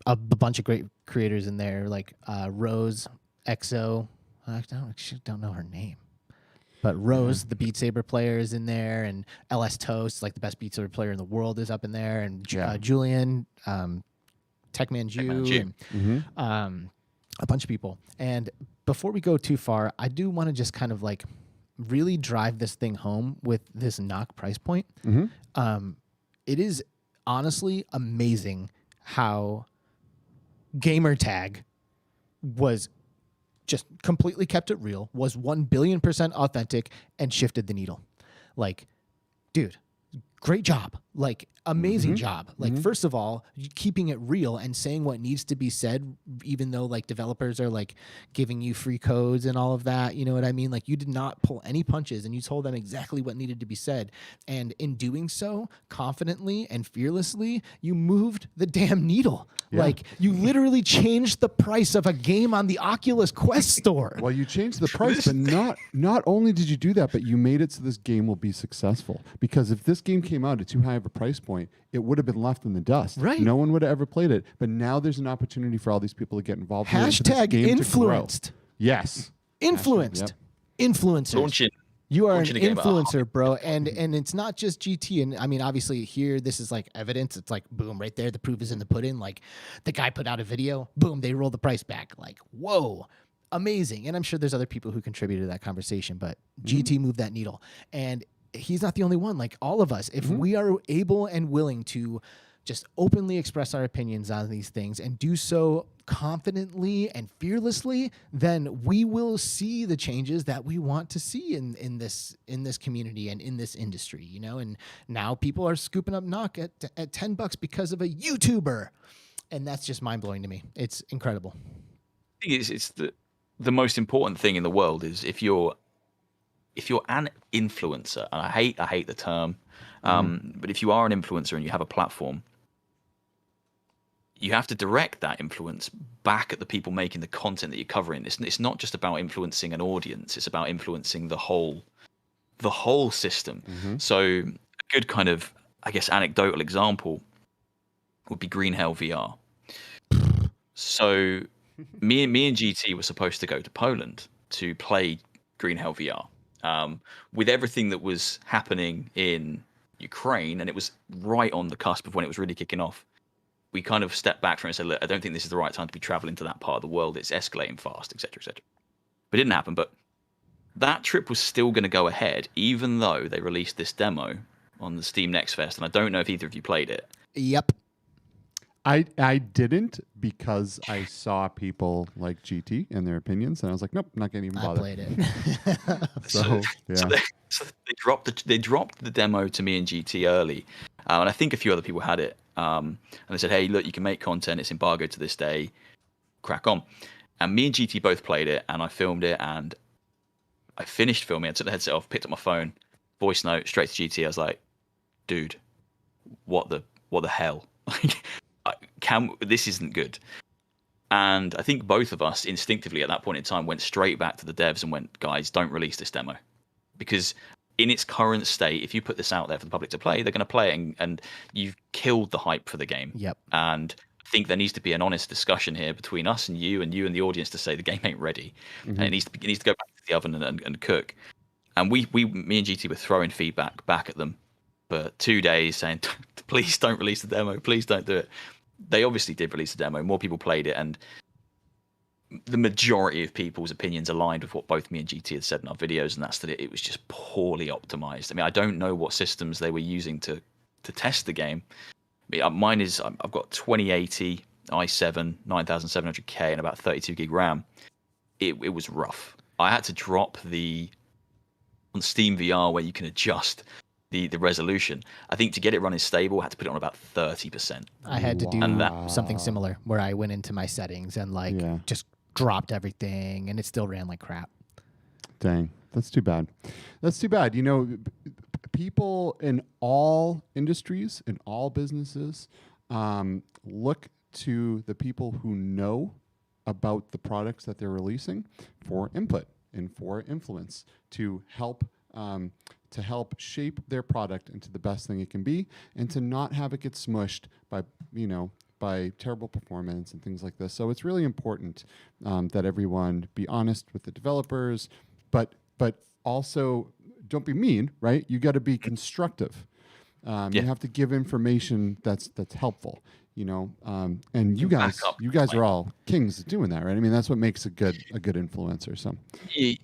a bunch of great creators in there, like Rose, EXO. I don't know her name, but Rose, the Beat Saber player, is in there, and LS Toast, like the best Beat Saber player in the world, is up in there, and Julian, Techman Jew, and a bunch of people. And before we go too far, I do want to just kind of like really drive this thing home with this knock price point. It is honestly amazing how Gamertag was just completely kept it real, was 1 billion% authentic, and shifted the needle. Like, dude, great job. Like, amazing job. Like, first of all, keeping it real and saying what needs to be said, even though like developers are like giving you free codes and all of that. You know what I mean? Like, you did not pull any punches, and you told them exactly what needed to be said. And in doing so, confidently and fearlessly, you moved the damn needle. Like, you literally changed the price of a game on the Oculus Quest store. Well, you changed the price, but not only did you do that, but you made it so this game will be successful. Because if this game came out at too high of a price point, it would have been left in the dust. Right. No one would have ever played it. But now there's an opportunity for all these people to get involved. Hashtag influenced. Yes. Influenced. Influencers. Launching. You are an influencer, bro, and it's not just GT. And I mean, obviously, here this is like evidence. It's like boom, right there. The proof is in the pudding. Like, the guy put out a video, boom, they roll the price back. Like, whoa, amazing. And I'm sure there's other people who contributed to that conversation, but GT moved that needle, and he's not the only one. Like, all of us, if we are able and willing to just openly express our opinions on these things and do so confidently and fearlessly, then we will see the changes that we want to see in this community and in this industry, you know. And now people are scooping up Knock at $10 because of a YouTuber, and that's just mind blowing to me. It's incredible. I think it's the most important thing in the world is if you're an influencer, and I hate the term, but if you are an influencer and you have a platform, you have to direct that influence back at the people making the content that you're covering. It's not just about influencing an audience; it's about influencing the whole system. So a good kind of, I guess, anecdotal example would be Green Hell VR. So me and GT were supposed to go to Poland to play Green Hell VR. With everything that was happening in Ukraine, and it was right on the cusp of when it was really kicking off, we kind of stepped back from it and said, look, I don't think this is the right time to be traveling to that part of the world. It's escalating fast, etc., etc. But it didn't happen. But that trip was still going to go ahead, even though they released this demo on the Steam Next Fest. And I don't know if either of you played it. Yep. I didn't, because I saw people like GT and their opinions, and I was like, nope, not getting even bothered. I played it. So they dropped the demo to me and GT early, and I think a few other people had it. And they said, hey, look, you can make content. It's embargoed to this day. Crack on. And me and GT both played it, and I filmed it, and I finished filming. I took the headset off, picked up my phone, voice note straight to GT. I was like, dude, what the hell? This isn't good. And I think both of us instinctively at that point in time went straight back to the devs and went, guys, don't release this demo, because in its current state, if you put this out there for the public to play, they're going to play it, and you've killed the hype for the game. Yep. And I think there needs to be an honest discussion here between us and you and the audience to say the game ain't ready, and it needs to go back to the oven and cook. And me and GT were throwing feedback back at them for 2 days, saying, please don't release the demo, please don't do it. They obviously did release the demo. More people played it, and the majority of people's opinions aligned with what both me and GT had said in our videos, and that's that it was just poorly optimized. I mean, I don't know what systems they were using to test the game. I mean, mine is, I've got 2080 i7 9700K and about 32 gig RAM. It was rough. I had to drop on Steam VR, where you can adjust the resolution. I think to get it running stable, I had to put it on about 30%. I had to do something similar, where I went into my settings and just dropped everything, and it still ran like crap. Dang, that's too bad. That's too bad. You know, people in all industries, in all businesses, look to the people who know about the products that they're releasing for input and for influence to help shape their product into the best thing it can be, and to not have it get smushed by by terrible performance and things like this. So it's really important that everyone be honest with the developers, but also don't be mean, right? You got to be constructive. You have to give information that's helpful, and you guys are all kings at doing that, right? I mean, that's what makes a good influencer. So you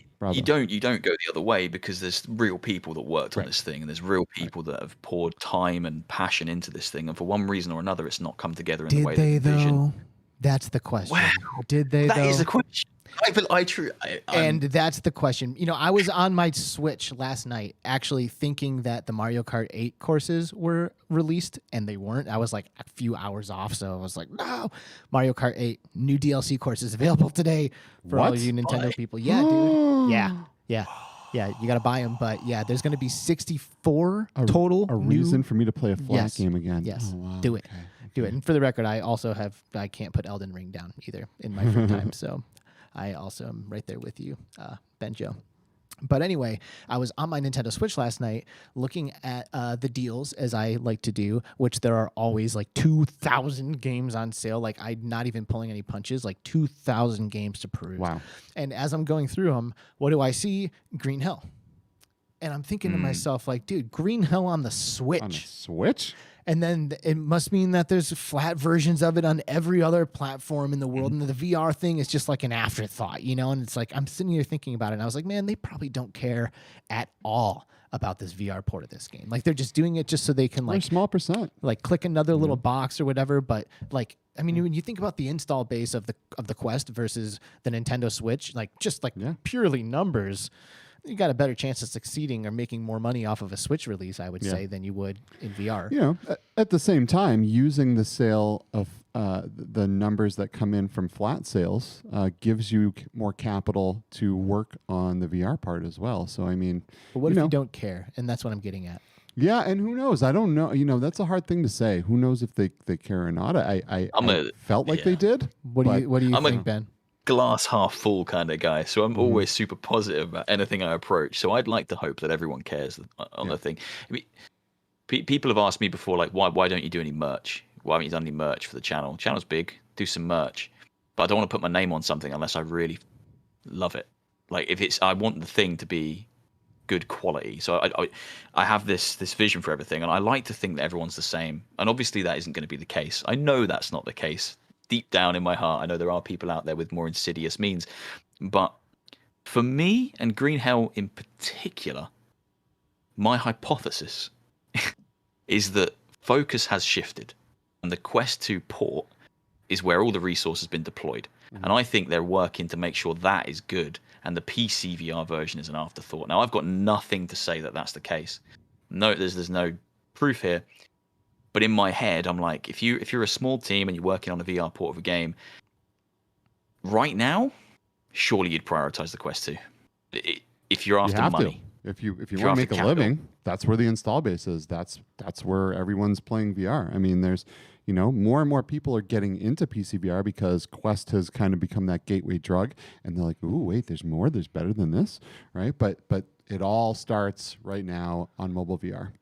don't go the other way, because there's real people that worked on this thing, and there's real people that have poured time and passion into this thing, and for one reason or another, it's not come together in the way they envisioned. That's the question. Wow. Did they? That is the question. And that's the question. I was on my Switch last night actually thinking that the Mario Kart 8 courses were released, and they weren't. I was like a few hours off, so I was like, no. Mario Kart 8 new DLC courses available today for all you Nintendo people. Yeah, dude. Yeah, you got to buy them. But yeah, there's going to be 64 total. A reason for me to play a flat game again. Yes, oh, wow. do it. Do it. And for the record, I can't put Elden Ring down either in my free time, so I also am right there with you, Benjo. But anyway, I was on my Nintendo Switch last night looking at the deals, as I like to do, which there are always like 2,000 games on sale. Like, I'm not even pulling any punches, like 2,000 games to peruse. Wow. And as I'm going through them, what do I see? Green Hell. And I'm thinking to myself, like, dude, Green Hell on the Switch. On the Switch? And then it must mean that there's flat versions of it on every other platform in the world. And the VR thing is just like an afterthought, And it's like, I'm sitting here thinking about it, and I was like, man, they probably don't care at all about this VR port of this game. Like, they're just doing it just so they can, like, a small percent, like, click another little box or whatever. But, like, I mean, when you think about the install base of the Quest versus the Nintendo Switch, like, just like purely numbers, you got a better chance of succeeding or making more money off of a Switch release, I would say, than you would in VR. At the same time, using the sale of the numbers that come in from flat sales gives you more capital to work on the VR part as well. So, I mean, but what if you don't care? And that's what I'm getting at. Yeah, and who knows? I don't know. That's a hard thing to say. Who knows if they care or not? I felt like they did. What do you think, Ben? Glass half full kind of guy, so I'm always super positive about anything I approach. So I'd like to hope that everyone cares on the thing. I mean, people have asked me before, like, why don't you do any merch? Why haven't you done any merch for the channel? The channel's big, do some merch, but I don't want to put my name on something unless I really love it. Like, I want the thing to be good quality. So I have this vision for everything, and I like to think that everyone's the same. And obviously that isn't going to be the case. I know that's not the case. Deep down in my heart, I know there are people out there with more insidious means. But for me, and Green Hell in particular, my hypothesis is that focus has shifted, and the Quest 2 port is where all the resource has been deployed. And I think they're working to make sure that is good, and the PC VR version is an afterthought. Now, I've got nothing to say that that's the case. No, there's no proof here. But in my head, I'm like, if you're a small team and you're working on a VR port of a game, right now, surely you'd prioritize the Quest 2. If you're after money. If you want to make a living, that's where the install base is. That's where everyone's playing VR. I mean, there's, more and more people are getting into PC VR because Quest has kind of become that gateway drug, and they're like, ooh, wait, there's more, there's better than this, right? But it all starts right now on mobile VR.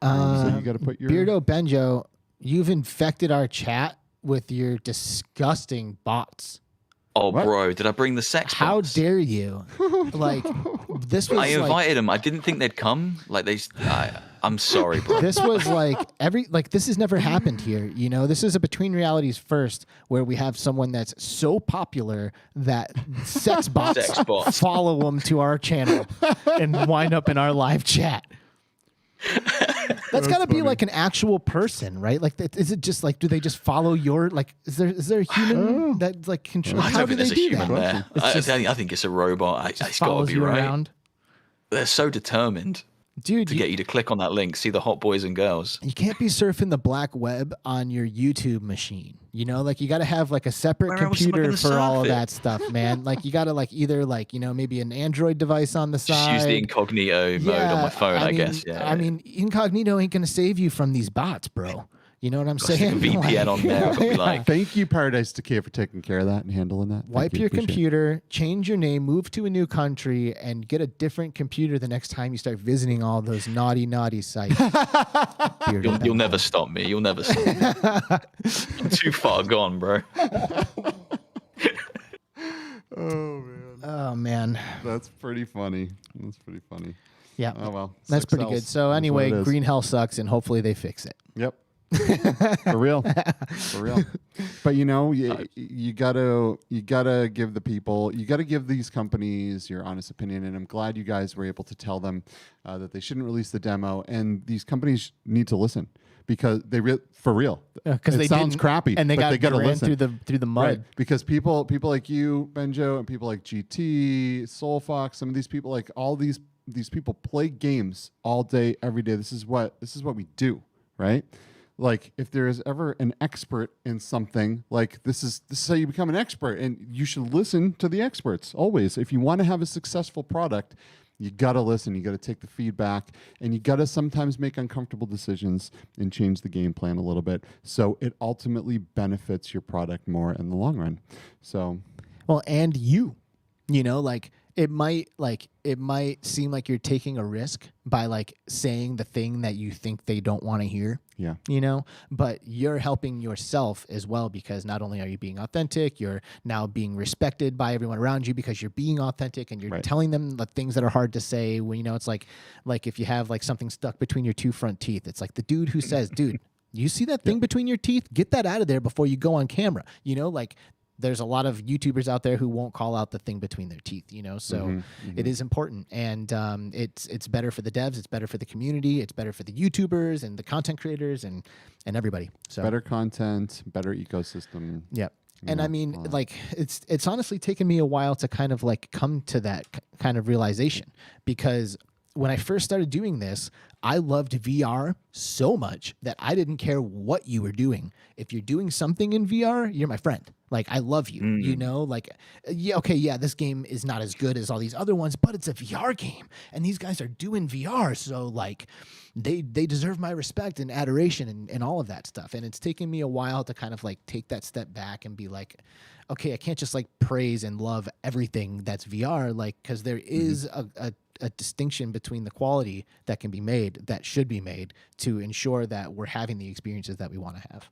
So you got to put your Beardo Benjo. You've infected our chat with your disgusting bots. Oh, what? Bro, did I bring the sex bots? How dare you? Like, this was. I invited them. I didn't think they'd come. Like I'm sorry, bro. This was this has never happened here. This is a Between Realities first, where we have someone that's so popular that sex bots follow them to our channel and wind up in our live chat. That's got to be like an actual person, right? Like, is it just like, do they just follow your, like, is there a human that like control? How do they do that? I think it's a robot. It's got to be right. Around. They're so determined. Dude, to get you to click on that link, see the hot boys and girls. You can't be surfing the black web on your YouTube machine. You know, like you got to have like a separate computer for all of that stuff, man. Like you got to like either like, you know, maybe an Android device on the side. Just use the incognito mode on my phone, I guess. Yeah. I mean, incognito ain't going to save you from these bots, bro. You know what I'm saying? VPN on there. I'll be like, thank you, Paradise Decay, for taking care of that and handling that. Wipe your computer, change your name, move to a new country, and get a different computer the next time you start visiting all those naughty, naughty sites. You'll never stop me. You'll never stop me. I'm too far gone, bro. Oh man. That's pretty funny. Yeah. Oh well. That's pretty good. So anyway, Green Hell sucks, and hopefully they fix it. Yep. For real. But you know, you gotta give the people, you gotta give these companies your honest opinion, and I'm glad you guys were able to tell them that they shouldn't release the demo, and these companies need to listen because for real. Because it sounds crappy, and they gotta listen through the mud. Right. Because people like you, Benjo, and people like GT, Soul Fox, some of these people, like all these people play games all day, every day. This is what we do, right? Like if there is ever an expert in something, like this is how you become an expert, and you should listen to the experts always. If you want to have a successful product, you got to listen, you got to take the feedback, and you got to sometimes make uncomfortable decisions and change the game plan a little bit so it ultimately benefits your product more in the long run. So, well, and you know, like it might seem like you're taking a risk by like saying the thing that you think they don't want to hear. Yeah. You know, but you're helping yourself as well, because not only are you being authentic, you're now being respected by everyone around you because you're being authentic and you're telling them the things that are hard to say. When, you know, it's like if you have like something stuck between your two front teeth, it's like the dude who says, dude, you see that thing between your teeth? Get that out of there before you go on camera. You know, like there's a lot of YouTubers out there who won't call out the thing between their teeth, you know, so it is important. And it's better for the devs. It's better for the community. It's better for the YouTubers and the content creators and everybody. So better content, better ecosystem. Yep. And I mean, like, it's honestly taken me a while to kind of like come to that kind of realization, because when I first started doing this, I loved VR so much that I didn't care what you were doing. If you're doing something in VR, you're my friend. Like, I love you, you know, like, yeah, okay, yeah, this game is not as good as all these other ones, but it's a VR game, and these guys are doing VR, so, like, they deserve my respect and adoration and all of that stuff. And it's taken me a while to kind of, like, take that step back and be like, okay, I can't just, like, praise and love everything that's VR, like, because there is a distinction between the quality that can be made, that should be made, to ensure that we're having the experiences that we want to have.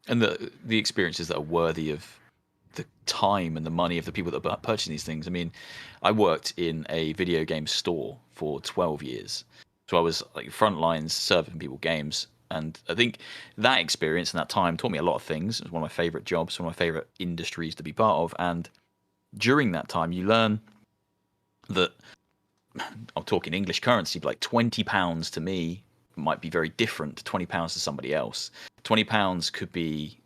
And the experiences that are worthy of the time and the money of the people that are purchasing these things. I mean, I worked in a video game store for 12 years. So I was like front lines serving people games. And I think that experience and that time taught me a lot of things. It was one of my favorite jobs, one of my favorite industries to be part of. And during that time, you learn that, I'm talking English currency, but like £20 to me might be very different to £20 to somebody else. £20 could be,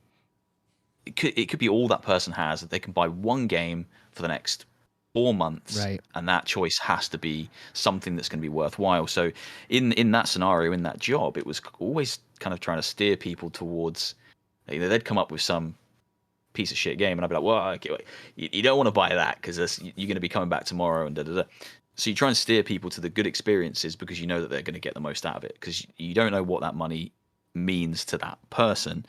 it could be all that person has. They can buy one game for the next 4 months, and that choice has to be something that's going to be worthwhile. So in that scenario, in that job, it was always kind of trying to steer people towards, they'd come up with some piece of shit game, and I'd be like, well, okay, you don't want to buy that because you're going to be coming back tomorrow, and da-da-da. So you try and steer people to the good experiences because you know that they're going to get the most out of it, because you don't know what that money means to that person.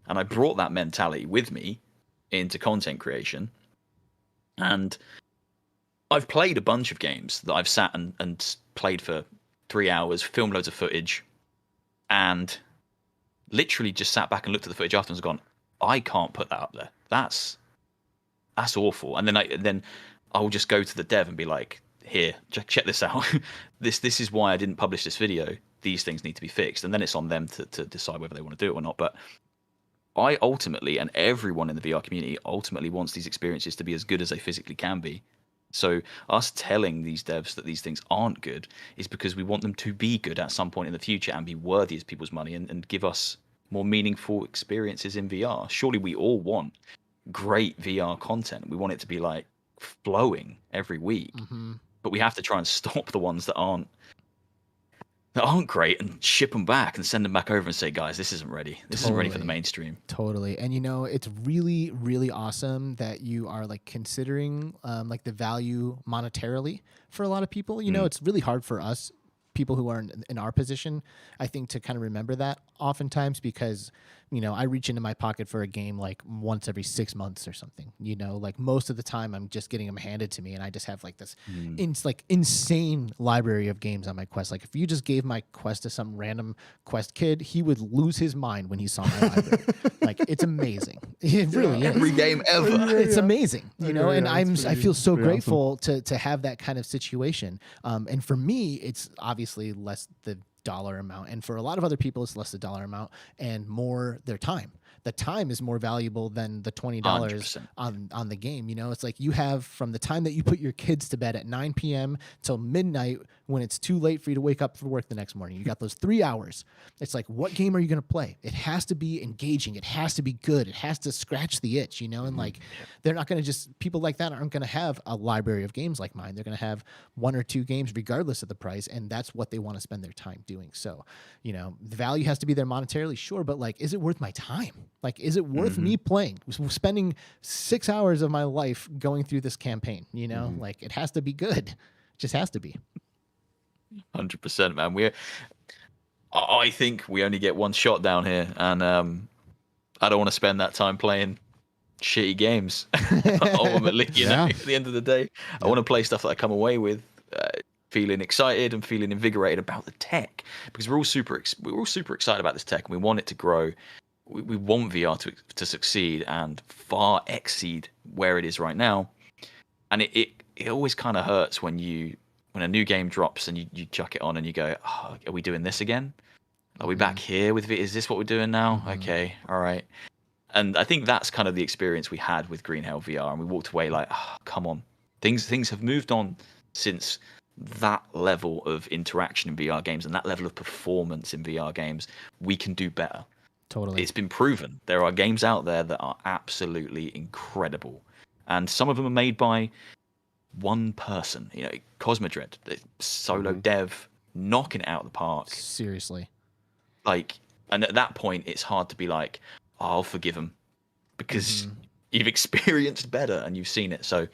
And I brought that mentality with me into content creation. And I've played a bunch of games that I've sat and played for 3 hours, filmed loads of footage, and literally just sat back and looked at the footage afterwards and gone, I can't put that up there. That's awful. And then I'll just go to the dev and be like, here, check this out. This is why I didn't publish this video. These things need to be fixed. And then it's on them to decide whether they want to do it or not. But I ultimately, and everyone in the VR community ultimately, wants these experiences to be as good as they physically can be. So us telling these devs that these things aren't good is because we want them to be good at some point in the future and be worthy of people's money and give us more meaningful experiences in VR. Surely we all want great VR content. We want it to be like flowing every week. But we have to try and stop the ones that aren't that aren't great and ship them back and send them back over and say, guys, this isn't ready. This isn't ready for the mainstream. Totally. And it's really, really awesome that you are like considering like the value monetarily for a lot of people. It's really hard for us, people who are in our position, I think, to kind of remember that oftentimes, because I reach into my pocket for a game like once every 6 months or something. Like most of the time I'm just getting them handed to me, and I just have like this insane library of games on my Quest. Like if you just gave my Quest to some random Quest kid, he would lose his mind when he saw my library. Like it's amazing. It really is. Every game ever. It's amazing, and I feel so grateful awesome. to have that kind of situation. And for me, it's obviously less the dollar amount, and for a lot of other people it's less the dollar amount and more their time. The time is more valuable than the $20 on the game. It's like you have from the time that you put your kids to bed at 9 p.m. till midnight when it's too late for you to wake up for work the next morning. You got those 3 hours. It's like, what game are you going to play? It has to be engaging. It has to be good. It has to scratch the itch, and like they're not going to just, people like that aren't going to have a library of games like mine. They're going to have 1 or 2 games regardless of the price, and that's what they want to spend their time doing. So, the value has to be there monetarily, sure, but like, is it worth my time? Like, is it worth me playing, spending 6 hours of my life going through this campaign? Like it has to be good. It just has to be. 100%, man. I think we only get one shot down here, and I don't want to spend that time playing shitty games. Ultimately, at the end of the day, I want to play stuff that I come away with feeling excited and feeling invigorated about the tech, because we're all super excited about this tech, and we want it to grow. We want VR to succeed and far exceed where it is right now. And it always kind of hurts when a new game drops and you chuck it on and you go, oh, are we doing this again? Are we back here with is this what we're doing now? Okay, all right. And I think that's kind of the experience we had with Green Hell VR, and we walked away like, oh, come on. Things have moved on since that level of interaction in VR games and that level of performance in VR games. We can do better. Totally. It's been proven. There are games out there that are absolutely incredible, and some of them are made by one person. Cosmodread, the solo dev, knocking it out of the park. Seriously. Like, and at that point, it's hard to be like, oh, I'll forgive him, because you've experienced better and you've seen it. So,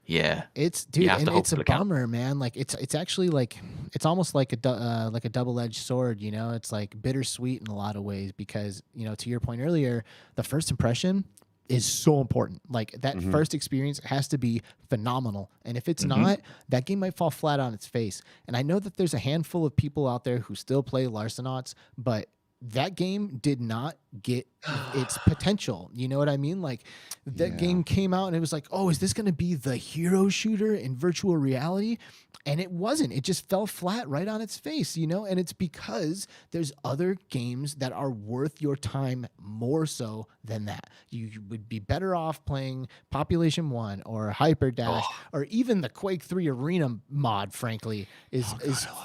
yeah, it's a bummer, man. Like it's actually like it's almost like a double-edged sword. It's like bittersweet in a lot of ways, because to your point earlier, the first impression is so important. Like that first experience has to be phenomenal, and if it's not, that game might fall flat on its face. And I know that there's a handful of people out there who still play Larcenauts, but that game did not get its potential. You know what I mean? Like that game came out and it was like, oh, is this going to be the hero shooter in virtual reality? And it wasn't. It just fell flat right on its face, and it's because there's other games that are worth your time more so than that. You would be better off playing Population 1 or Hyperdash or even the Quake 3 Arena mod, frankly, is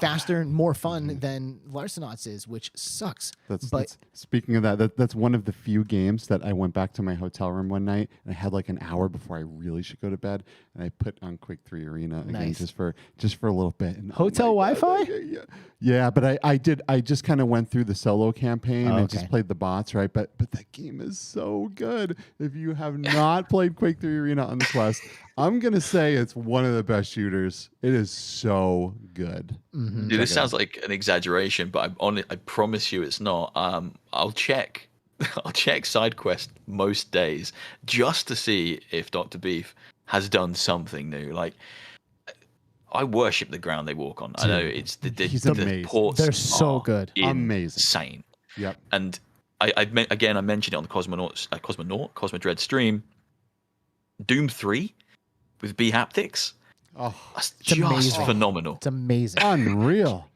faster and more fun than Larcenauts is, which sucks. That's speaking of that, that's one of the few games that I went back to my hotel room one night and I had like an hour before I really should go to bed, and I put on Quake 3 Arena again just for a little bit. And hotel Wi-Fi? Yeah, but I just kind of went through the solo campaign and just played the bots, right? But that game is so good. If you have not played Quake 3 Arena on the Quest, I'm gonna say it's one of the best shooters. It is so good. Dude, this sounds like an exaggeration, but I promise you it's not. I'll check SideQuest most days just to see if Dr. Beef has done something new. Like, I worship the ground they walk on. I know it's the ports. They're so good. Insane. Yep. And I mentioned it on the Cosmodread stream. Doom 3 with B Haptics. Oh, that's just phenomenal. It's amazing. Unreal.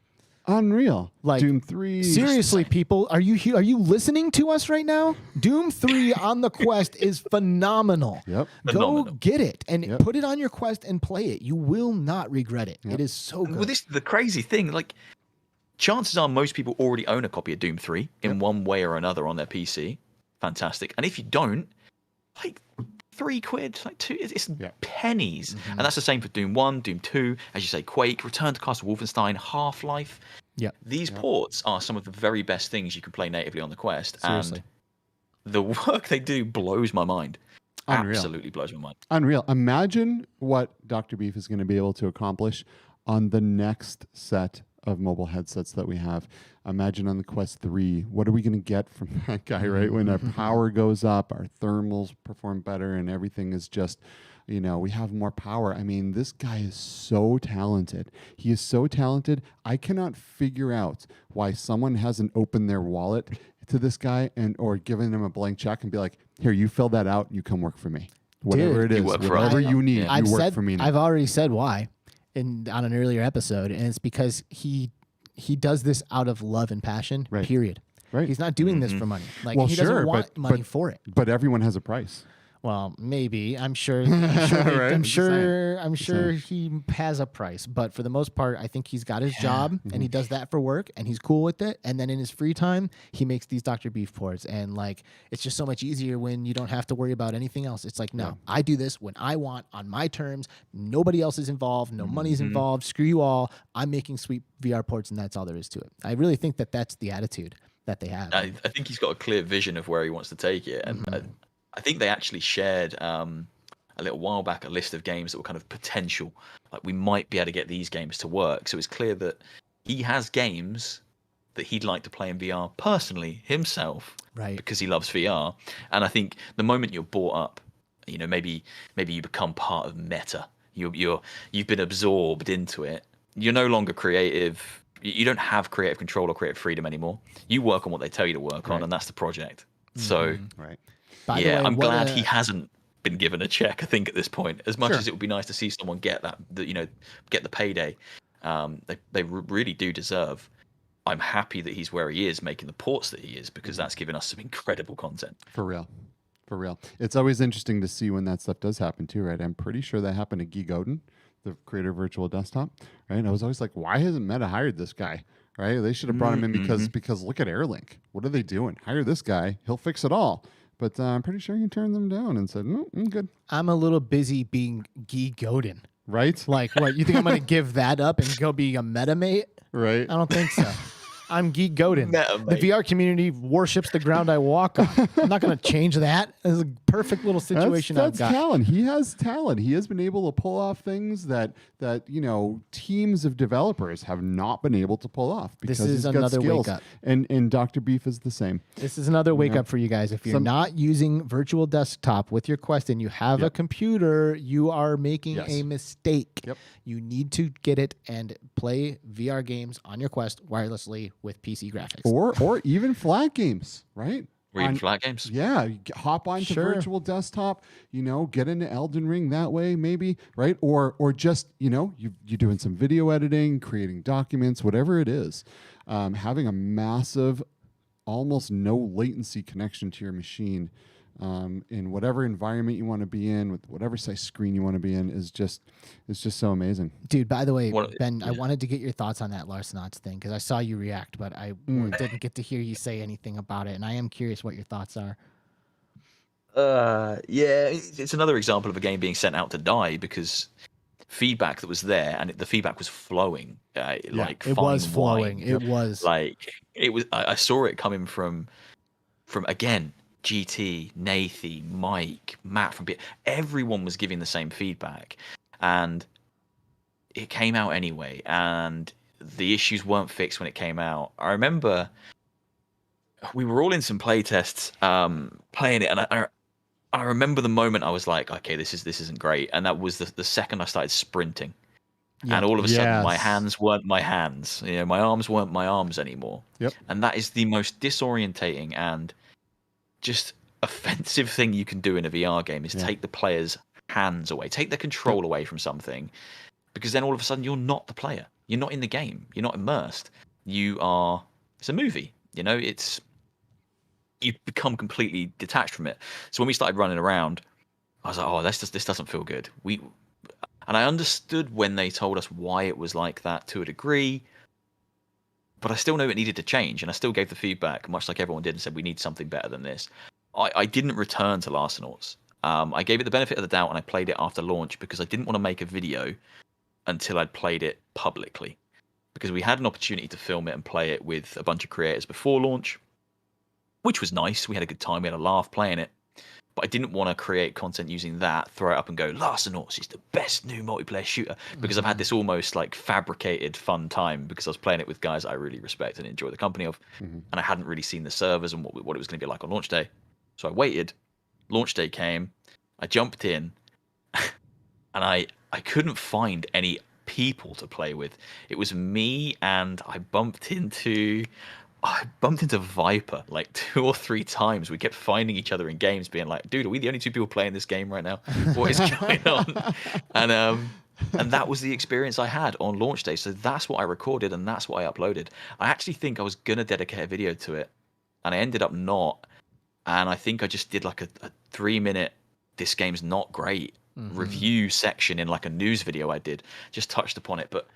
Like Doom 3. Seriously, people, are you listening to us right now? Doom 3 on the Quest is phenomenal. Yep. Go get it and put it on your Quest and play it. You will not regret it. It is so good. Well, this is the crazy thing. Like, chances are most people already own a copy of Doom 3 in one way or another on their PC. Fantastic. And if you don't, like, £3, like it's pennies. And that's the same for Doom 1, Doom 2, as you say, Quake, Return to Castle Wolfenstein, Half-Life. Yeah. These ports are some of the very best things you can play natively on the Quest. Seriously. And the work they do blows my mind. Unreal. Absolutely blows my mind. Unreal. Imagine what Dr. Beef is going to be able to accomplish on the next set of mobile headsets that we have. Imagine on the Quest 3, what are we going to get from that guy, right? When our power goes up, our thermals perform better, and everything is just, you know, we have more power. I mean, this guy is so talented. He is so talented. I cannot figure out why someone hasn't opened their wallet to this guy and or given him a blank check and be like, here, you fill that out, you come work for me. Whatever Dude, it is, you work for whatever us. you need, I've you work said, for me now. I've already said why on an earlier episode, and it's because he does this out of love and passion, Right. period. Right. He's not doing this for money. Like, Well, he sure, doesn't want but- money but- for it. But everyone has a price. Well, maybe. I'm sure. Right? I'm Just sure. saying. I'm sure he has a price, but for the most part, I think he's got his job and he does that for work, and he's cool with it. And then in his free time, he makes these Dr. Beef ports, and like it's just so much easier when you don't have to worry about anything else. It's like, no, I do this when I want on my terms. Nobody else is involved. No money's involved. Screw you all. I'm making sweet VR ports, and that's all there is to it. I really think that that's the attitude that they have. I think he's got a clear vision of where he wants to take it, and I think they actually shared a little while back a list of games that were kind of potential, like we might be able to get these games to work. So it's clear that he has games that he'd like to play in VR personally himself, Right. Because he loves VR. And I think the moment you're brought up, you know, maybe you become part of meta. You've been absorbed into it. You're no longer creative. You don't have creative control or creative freedom anymore. You work on what they tell you to work on, and that's the project. So. Right. By the Yeah, way, I'm what glad a- he hasn't been given a check. I think at this point, as much Sure. as it would be nice to see someone get that, you know, get the payday, they really do deserve. I'm happy that he's where he is, making the ports that he is, because that's given us some incredible content. For real. For real. It's always interesting to see when that stuff does happen too, right? I'm pretty sure that happened to Guy Godin, the creator of Virtual Desktop, right? And I was always like, why hasn't Meta hired this guy? Right? They should have brought him in because look at Airlink. What are they doing? Hire this guy. He'll fix it all. But I'm pretty sure he turned them down and said, no, I'm good. I'm a little busy being Guy Godin. Right? Like, what, you think I'm going to give that up and go be a metamate? Right. I don't think so. I'm Guy Godin. The Metamate. VR community worships the ground I walk on. I'm not going to change that. It's a perfect little situation That's I've got. talent. He has talent. He has been able to pull off things that you know teams of developers have not been able to pull off because This is he's got another skills. wake up. And Dr. Beef is the same. This is another wake up for you guys. If you're not using Virtual Desktop with your Quest and you have a computer, you are making a mistake. Yep. You need to get it and play VR games on your Quest wirelessly with PC graphics. Or even flat games, right? Or even On- flat games. Yeah, you hop onto Sure. Virtual Desktop, you know, get into Elden Ring that way, maybe, right? Or just, you know, you're doing some video editing, creating documents, whatever it is. Having a massive, almost no latency connection to your machine in whatever environment you want to be in, with whatever size screen you want to be in, is just so amazing. Dude, by the way, What- Ben, I wanted to get your thoughts on that Larcenauts thing because I saw you react, but I didn't get to hear you say anything about it, and I am curious what your thoughts are. Yeah, it's another example of a game being sent out to die because feedback that was there and the feedback was flowing. Like It fine was flowing. wine. It was. Like it was. I saw it coming from again. GT, Nathy, Mike, Matt from everyone was giving the same feedback, and it came out anyway. And the issues weren't fixed when it came out. I remember we were all in some play tests, playing it, and I remember the moment I was like, okay, this isn't great. And that was the second I started sprinting. Yeah. And all of a sudden, my Yes. hands weren't my hands. You know, my arms weren't my arms anymore. Yep. And that is the most disorientating and just offensive thing you can do in a VR game is take the player's hands away, take the control away from something, because then all of a sudden you're not the player. You're not in the game. You're not immersed. It's a movie. You know, you become completely detached from it. So when we started running around, I was like, oh, this doesn't feel good. And I understood when they told us why it was like that to a degree, but I still know it needed to change, and I still gave the feedback, much like everyone did, and said we need something better than this. I didn't return to Larcenauts. I gave it the benefit of the doubt, and I played it after launch because I didn't want to make a video until I'd played it publicly. because we had an opportunity to film it and play it with a bunch of creators before launch, which was nice. We had a good time. We had a laugh playing it. But I didn't want to create content using that, throw it up and go, Larcenauts is the best new multiplayer shooter. Because I've had this almost like fabricated fun time because I was playing it with guys I really respect and enjoy the company of. And I hadn't really seen the servers and what it was going to be like on launch day. So I waited. Launch day came. I jumped in. And I couldn't find any people to play with. It was me, and I bumped into Viper like 2 or 3 times. We kept finding each other in games, being like, "Dude, are we the only 2 people playing this game right now? What is going on?" And that was the experience I had on launch day. So that's what I recorded, and that's what I uploaded. I actually think I was gonna dedicate a video to it, and I ended up not. And I think I just did like a 3-minute, this game's not great review section in like a news video I did. Just touched upon it, but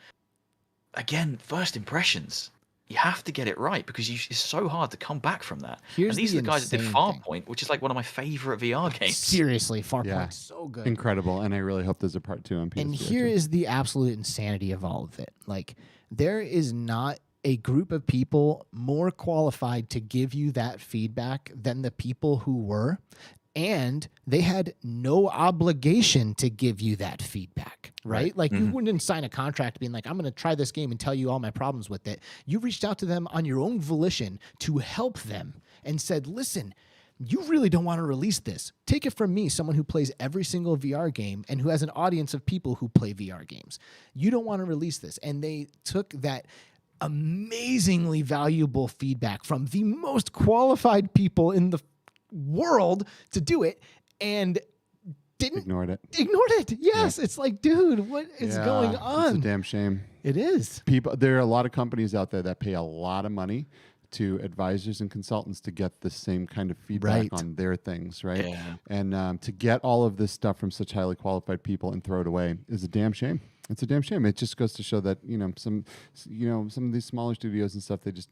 again, first impressions. You have to get it right because it's so hard to come back from that. And these are the guys that did Farpoint, which is like one of my favorite VR games. Seriously, Farpoint's so good. Incredible. And I really hope there's a part 2 on PS4. And here is the absolute insanity of all of it. Like, there is not a group of people more qualified to give you that feedback than the people who were. And they had no obligation to give you that feedback, right? Like you wouldn't sign a contract being like, I'm going to try this game and tell you all my problems with it. You reached out to them on your own volition to help them and said, listen, you really don't want to release this. Take it from me, someone who plays every single VR game and who has an audience of people who play VR games. You don't want to release this. And they took that amazingly valuable feedback from the most qualified people in the world to do it and ignored it. Yes. Yeah. It's like, dude, what is going on? It's a damn shame. It is. There are a lot of companies out there that pay a lot of money to advisors and consultants to get the same kind of feedback on their things, right? Yeah. And to get all of this stuff from such highly qualified people and throw it away is a damn shame. It's a damn shame. It just goes to show that some of these smaller studios and stuff, they just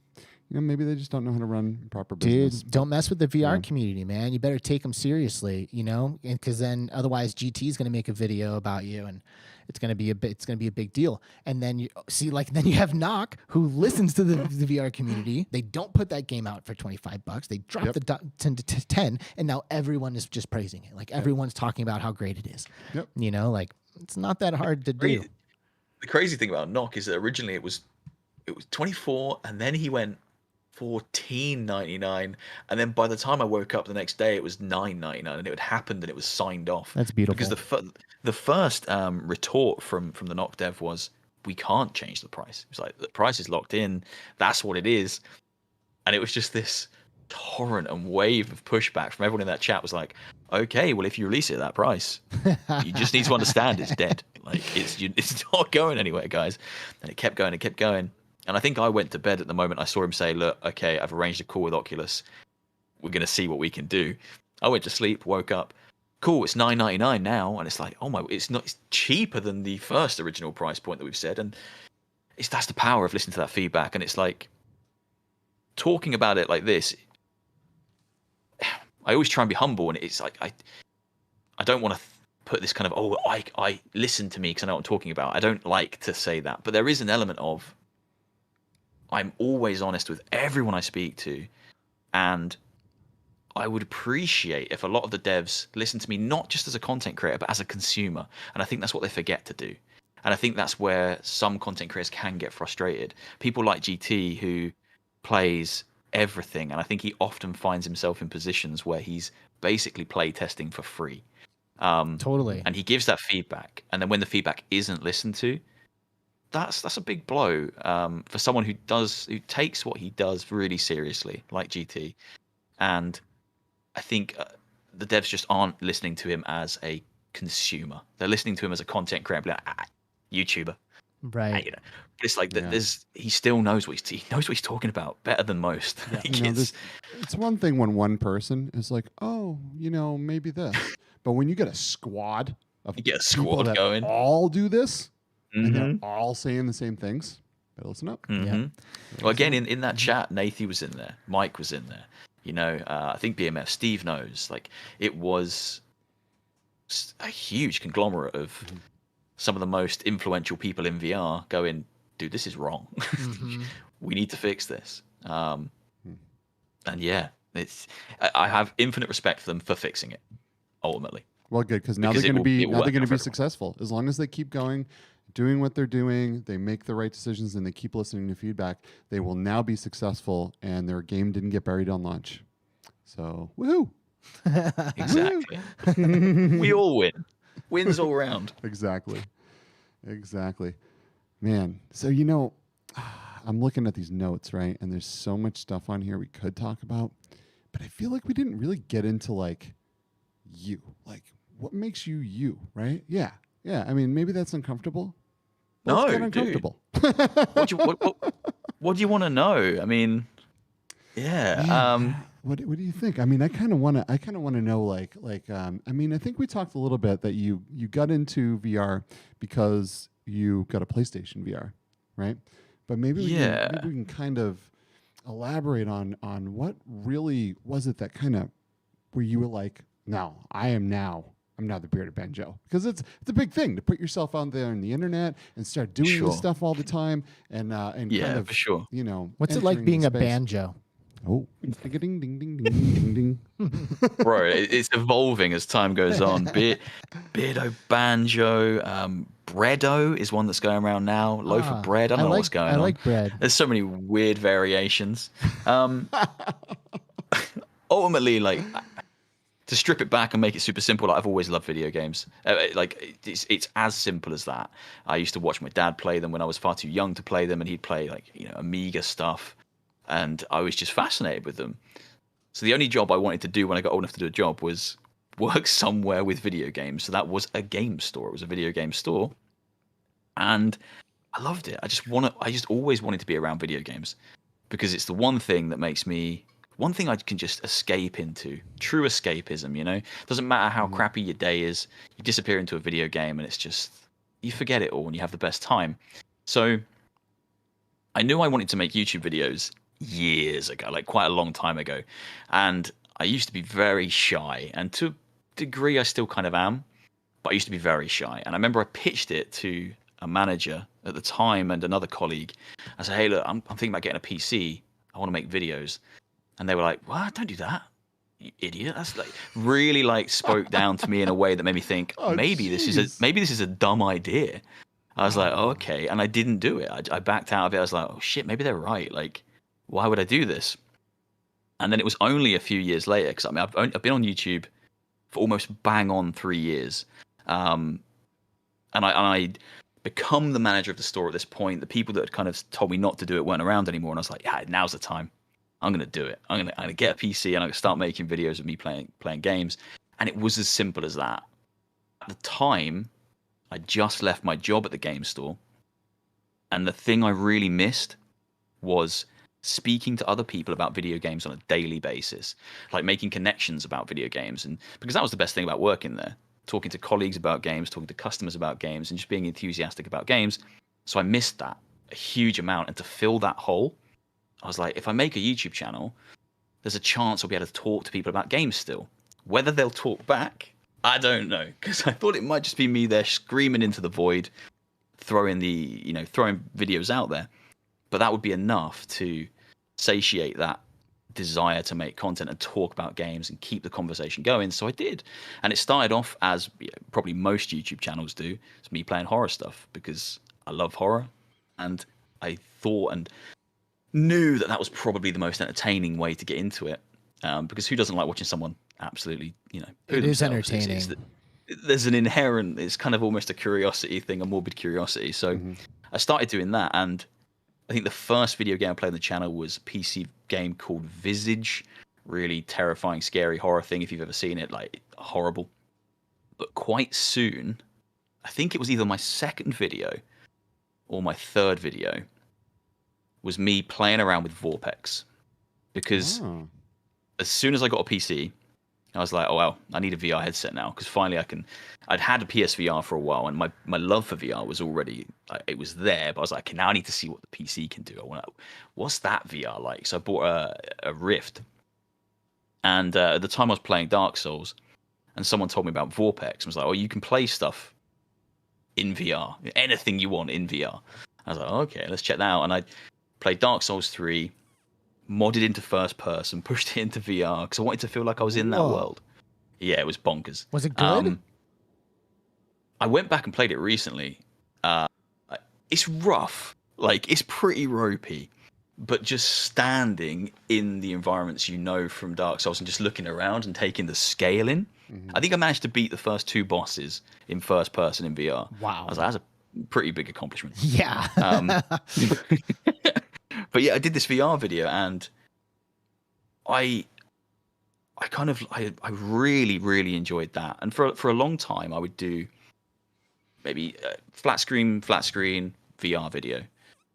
maybe they just don't know how to run proper business. Dude, don't mess with the VR community, man. You better take them seriously, because then otherwise GT is going to make a video about you and it's going to be a big deal. And then you see, then you have Knock, who listens to the VR community. They don't put that game out for $25. They drop the 10 to 10, and now everyone is just praising it. Like everyone's talking about how great it is. Yep. It's not that hard to do. The crazy thing about Knock is that originally it was 24, and then he went $14.99, and then by the time I woke up the next day, it was $9.99, and it had happened and it was signed off. That's beautiful. Because the first retort from the Knock dev was, we can't change the price. It's like, the price is locked in. That's what it is. And it was just this torrent and wave of pushback from everyone in that chat. Was like, okay, well, if you release it at that price, you just need to understand it's dead. Like it's not going anywhere, guys. And it kept going and kept going. And I think I went to bed at the moment I saw him say, look, okay, I've arranged a call with Oculus. We're going to see what we can do. I went to sleep, woke up. Cool, it's $9.99 now. And it's like, oh my, it's cheaper than the first original price point that we've said. And that's the power of listening to that feedback. And it's like, talking about it like this, I always try and be humble. And it's like, I don't want to put this kind of, I listen to me because I know what I'm talking about. I don't like to say that. But there is an element of, I'm always honest with everyone I speak to, and I would appreciate if a lot of the devs listen to me not just as a content creator, but as a consumer. And I think that's what they forget to do. And I think that's where some content creators can get frustrated. People like GT, who plays everything, and I think he often finds himself in positions where he's basically play testing for free. Totally. And he gives that feedback, and then when the feedback isn't listened to, that's a big blow for someone who takes what he does really seriously, like GT. And I think the devs just aren't listening to him as a consumer. They're listening to him as a content creator, like, YouTuber, right? But it's like he still knows what he's talking about better than most. Yeah. It's one thing when one person is like, oh, maybe this, but when you get a squad of people that going, all do this. And they're all saying the same things. Better listen up. Yeah. Well, again, in that chat, Nathy was in there. Mike was in there. I think BMF, Steve knows. Like, it was a huge conglomerate of some of the most influential people in VR going, dude, this is wrong. Mm-hmm. We need to fix this. And yeah, I have infinite respect for them for fixing it ultimately. Well, good, because now they're going to be successful. As long as they keep going, doing what they're doing, they make the right decisions, and they keep listening to feedback, they will now be successful, and their game didn't get buried on launch. So, woohoo! Exactly. We all win. Wins all around. Exactly. Man, so I'm looking at these notes, right? And there's so much stuff on here we could talk about, but I feel like we didn't really get into like you. Like, what makes you you, right? Yeah. I mean, maybe that's uncomfortable. Let's get uncomfortable. What do you want to know? I mean, yeah. What do you think? I mean, I kind of want to know like I mean, I think we talked a little bit that you got into VR because you got a PlayStation VR, right? But maybe we can kind of elaborate on what really was it that kind of where you were like, no, I'm now the Beardo Benjo, because it's a big thing to put yourself out there on the internet and start doing this stuff all the time and kind of, for sure. What's it like being a banjo? Oh, ding ding ding ding ding ding. Bro, it's evolving as time goes on. Beardo Banjo, Breado is one that's going around now. Loaf of bread. I don't know what's going on. I like bread. There's so many weird variations. Ultimately, like, to strip it back and make it super simple, like, I've always loved video games. Like, it's as simple as that. I used to watch my dad play them when I was far too young to play them, and he'd play like Amiga stuff. And I was just fascinated with them. So the only job I wanted to do when I got old enough to do a job was work somewhere with video games. So that was a game store. It was a video game store. And I loved it. I just always wanted to be around video games, because it's the one thing that makes me, one thing I can just escape into. True escapism, Doesn't matter how crappy your day is. You disappear into a video game and it's just, you forget it all and you have the best time. So I knew I wanted to make YouTube videos years ago, like quite a long time ago. And I used to be very shy, and to a degree I still kind of am, but I used to be very shy. And I remember I pitched it to a manager at the time and another colleague. I said, hey, look, I'm thinking about getting a PC. I want to make videos. And they were like, what? Don't do that, you idiot. That's like really like spoke down to me in a way that made me think, maybe this is a dumb idea. I was like, oh, okay. And I didn't do it. I backed out of it. I was like, oh shit, maybe they're right. Like, why would I do this? And then it was only a few years later, because I mean, I've been on YouTube for almost bang on 3 years. And I'd become the manager of the store at this point. The people that had kind of told me not to do it weren't around anymore. And I was like, yeah, now's the time. I'm going to do it. I'm going to get a PC and I'm going to start making videos of me playing games. And it was as simple as that. At the time, I just left my job at the game store. And the thing I really missed was speaking to other people about video games on a daily basis, like making connections about video games. And because that was the best thing about working there, talking to colleagues about games, talking to customers about games, and just being enthusiastic about games. So I missed that a huge amount. And to fill that hole, I was like, if I make a YouTube channel, there's a chance I'll be able to talk to people about games still. Whether they'll talk back, I don't know, because I thought it might just be me there screaming into the void, throwing videos out there. But that would be enough to satiate that desire to make content and talk about games and keep the conversation going. So I did. And it started off as probably most YouTube channels do. It's me playing horror stuff because I love horror. And I thought and knew that was probably the most entertaining way to get into it. Because who doesn't like watching someone absolutely, it is entertaining. There's an inherent, it's kind of almost a curiosity thing, a morbid curiosity. So I started doing that, and I think the first video game I played on the channel was a PC game called Visage. Really terrifying, scary horror thing. If you've ever seen it, like horrible. But quite soon, I think it was either my second video or my third video, was me playing around with Vorpex. Because as soon as I got a PC, I was like, oh, well, I need a VR headset now, because finally I'd had a PSVR for a while, and my love for VR was already, it was there, but I was like, okay, now I need to see what the PC can do. What's that VR like? So I bought a Rift, and at the time I was playing Dark Souls, and someone told me about Vorpex, and was like, oh, you can play stuff in VR, anything you want in VR. I was like, okay, let's check that out. And I played Dark Souls 3, modded into first person, pushed it into VR because I wanted to feel like I was in that world. Yeah, it was bonkers. Was it good? I went back and played it recently. It's rough. Like, it's pretty ropey. But just standing in the environments you know from Dark Souls and just looking around and taking the scale in. I think I managed to beat the first 2 bosses in first person in VR. Wow. I was like, that's a pretty big accomplishment. Yeah. But yeah, I did this VR video and I really, really enjoyed that. And for a long time, I would do maybe flat screen, VR video.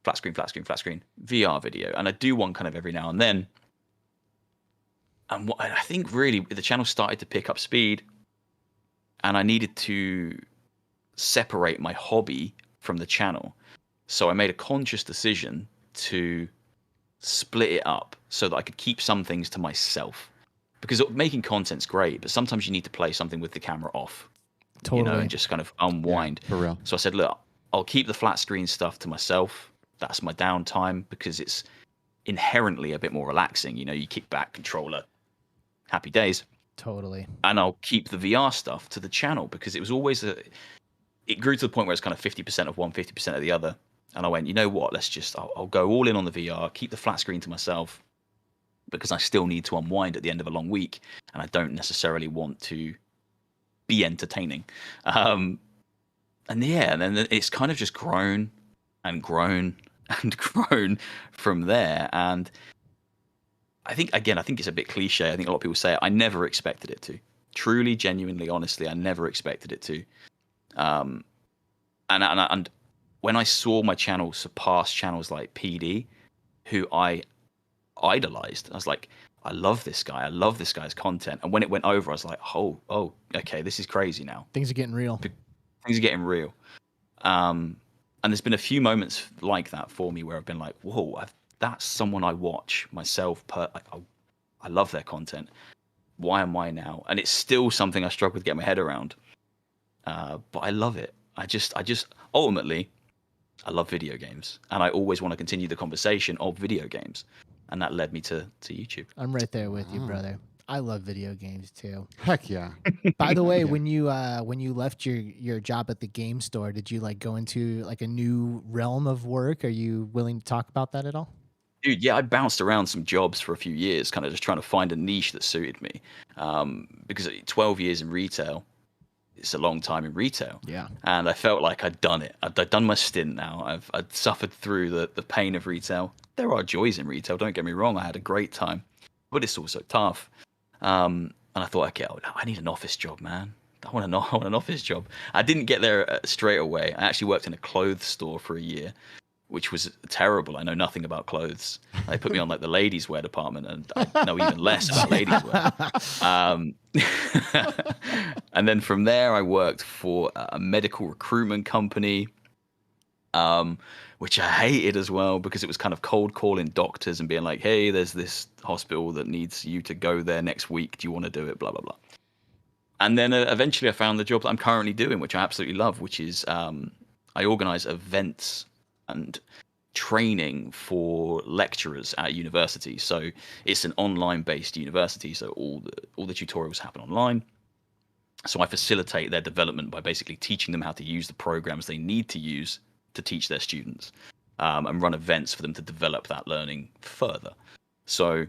Flat screen, VR video. And I do one kind of every now and then. And what I think really the channel started to pick up speed and I needed to separate my hobby from the channel. So I made a conscious decision to split it up so that I could keep some things to myself. Because making content's great, but sometimes you need to play something with the camera off. Totally. You know, and just kind of unwind. Yeah, for real. So I said, look, I'll keep the flat screen stuff to myself. That's my downtime because it's inherently a bit more relaxing. You know, you kick back, controller, happy days. Totally. And I'll keep the VR stuff to the channel because it was always it grew to the point where it's kind of 50% of one, 50% of the other. And I went, you know what, I'll go all in on the VR, keep the flat screen to myself because I still need to unwind at the end of a long week. And I don't necessarily want to be entertaining. And then it's kind of just grown and grown and grown from there. And I think it's a bit cliche. I think a lot of people say it. I never expected it to. Truly, genuinely, honestly, I never expected it to. And when I saw my channel surpass channels like PD, who I idolized, I was like, I love this guy. I love this guy's content. And when it went over, I was like, oh, okay, this is crazy now. Things are getting real. Things are getting real. And there's been a few moments like that for me where I've been like, whoa, that's someone I watch myself. I love their content. Why am I now? And it's still something I struggle to get my head around. But I love it. I just ultimately, I love video games. And I always want to continue the conversation of video games. And that led me to YouTube. I'm right there with you, brother. I love video games too. Heck yeah. By the way, when you left your job at the game store, did you like go into like a new realm of work? Are you willing to talk about that at all? Dude, yeah, I bounced around some jobs for a few years, kind of just trying to find a niche that suited me. Because 12 years in retail, it's a long time in retail. Yeah. And I felt like I'd done it. I'd done my stint now. I'd suffered through the pain of retail. There are joys in retail, don't get me wrong. I had a great time, but it's also tough. And I thought, okay, I need an office job, man. I want an office job. I didn't get there straight away. I actually worked in a clothes store for a year, which was terrible. I know nothing about clothes. They put me on like the ladies' wear department, and I know even less about ladies' wear. And then from there, I worked for a medical recruitment company, which I hated as well because it was kind of cold calling doctors and being like, hey, there's this hospital that needs you to go there next week. Do you want to do it? Blah, blah, blah. And then eventually I found the job that I'm currently doing, which I absolutely love, which is I organize events and training for lecturers at university. So it's an online-based university, so all the tutorials happen online. So I facilitate their development by basically teaching them how to use the programs they need to use to teach their students, and run events for them to develop that learning further. So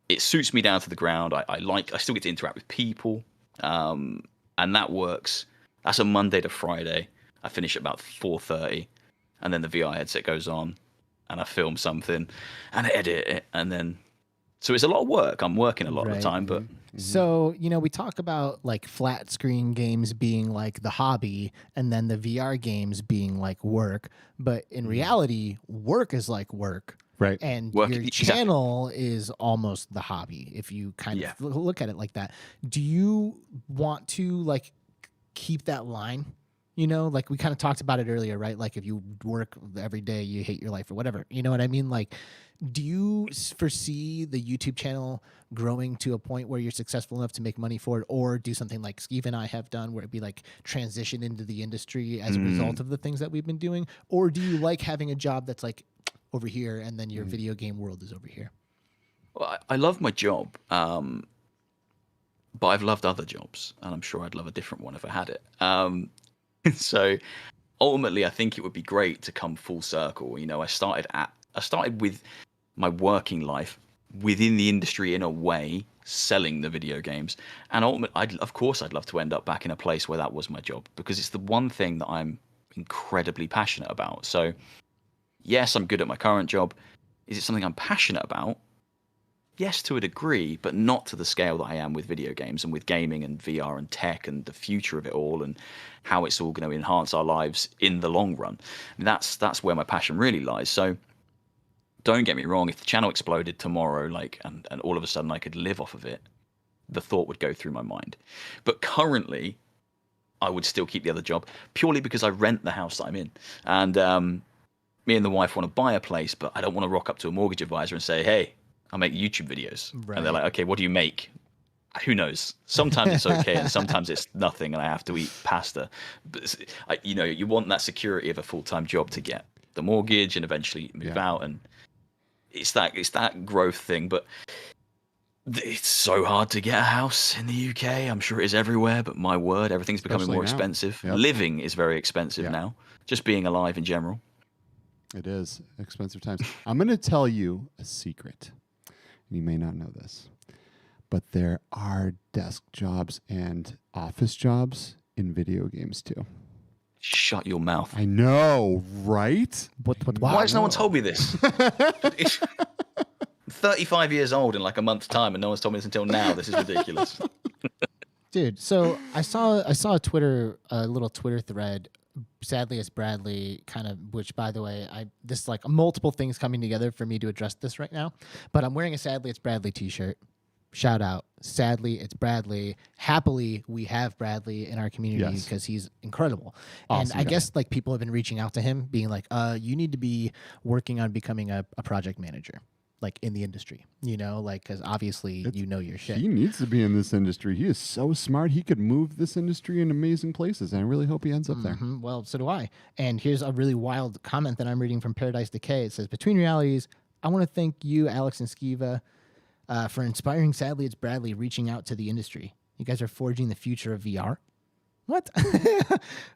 it suits me down to the ground. I still get to interact with people, and that works. That's a Monday to Friday. I finish at about 4:30, and then the VR headset goes on, and I film something, and I edit it, and then. So it's a lot of work. I'm working a lot of the time, but. So, we talk about like flat screen games being like the hobby and then the VR games being like work. But in reality, work is like work. Right. And Work, your channel is almost the hobby if you kind of look at it like that. Do you want to like keep that line You know, like we kind of talked about it earlier, right? Like if you work every day, you hate your life or whatever. You know what I mean? Like, do you foresee the YouTube channel growing to a point where you're successful enough to make money for it, or do something like Steve and I have done where it be like transition into the industry as a result of the things that we've been doing? Or do you like having a job that's like over here and then your video game world is over here? Well, I love my job, but I've loved other jobs, and I'm sure I'd love a different one if I had it. So ultimately, I think it would be great to come full circle. You know, I started with my working life within the industry in a way, selling the video games, and ultimately, of course, I'd love to end up back in a place where that was my job, because it's the one thing that I'm incredibly passionate about. So, yes, I'm good at my current job. Is it something I'm passionate about? Yes, to a degree, but not to the scale that I am with video games and with gaming and VR and tech and the future of it all and how it's all going to enhance our lives in the long run. And that's where my passion really lies. So don't get me wrong, if the channel exploded tomorrow, like and all of a sudden I could live off of it, the thought would go through my mind. But currently, I would still keep the other job purely because I rent the house that I'm in. And me and the wife want to buy a place, but I don't want to rock up to a mortgage advisor and say, hey, I make YouTube videos. Right. And they're like, okay, what do you make? Who knows? Sometimes it's okay, and sometimes it's nothing, and I have to eat pasta. But you want that security of a full-time job to get the mortgage and eventually move out, and it's that growth thing. But it's so hard to get a house in the UK. I'm sure it is everywhere, but my word, everything's becoming more expensive. Yep. Living is very expensive now. Just being alive in general. It is expensive times. I'm going to tell you a secret. You may not know this, but there are desk jobs and office jobs in video games too. Shut your mouth. I know, right? But why has no one told me this? 35 years old in like a month's time, and no one's told me this until now. This is ridiculous. Dude, so I saw a little Twitter thread. Sadly, it's Bradley, kind of, which, by the way, this like multiple things coming together for me to address this right now. But I'm wearing a Sadly It's Bradley t-shirt. Shout out. Sadly It's Bradley. Happily, we have Bradley in our community because he's incredible. Awesome, and I guess like people have been reaching out to him being like, you need to be working on becoming a project manager. Like in the industry, you know, like, because obviously you know your shit. He needs to be in this industry. He is so smart. He could move this industry in amazing places, and I really hope he ends up there. Well, so do I. And here's a really wild comment that I'm reading from Paradise Decay. It says, between realities, I want to thank you, Alex and Skiva, for inspiring Sadly It's Bradley reaching out to the industry. You guys are forging the future of VR. What?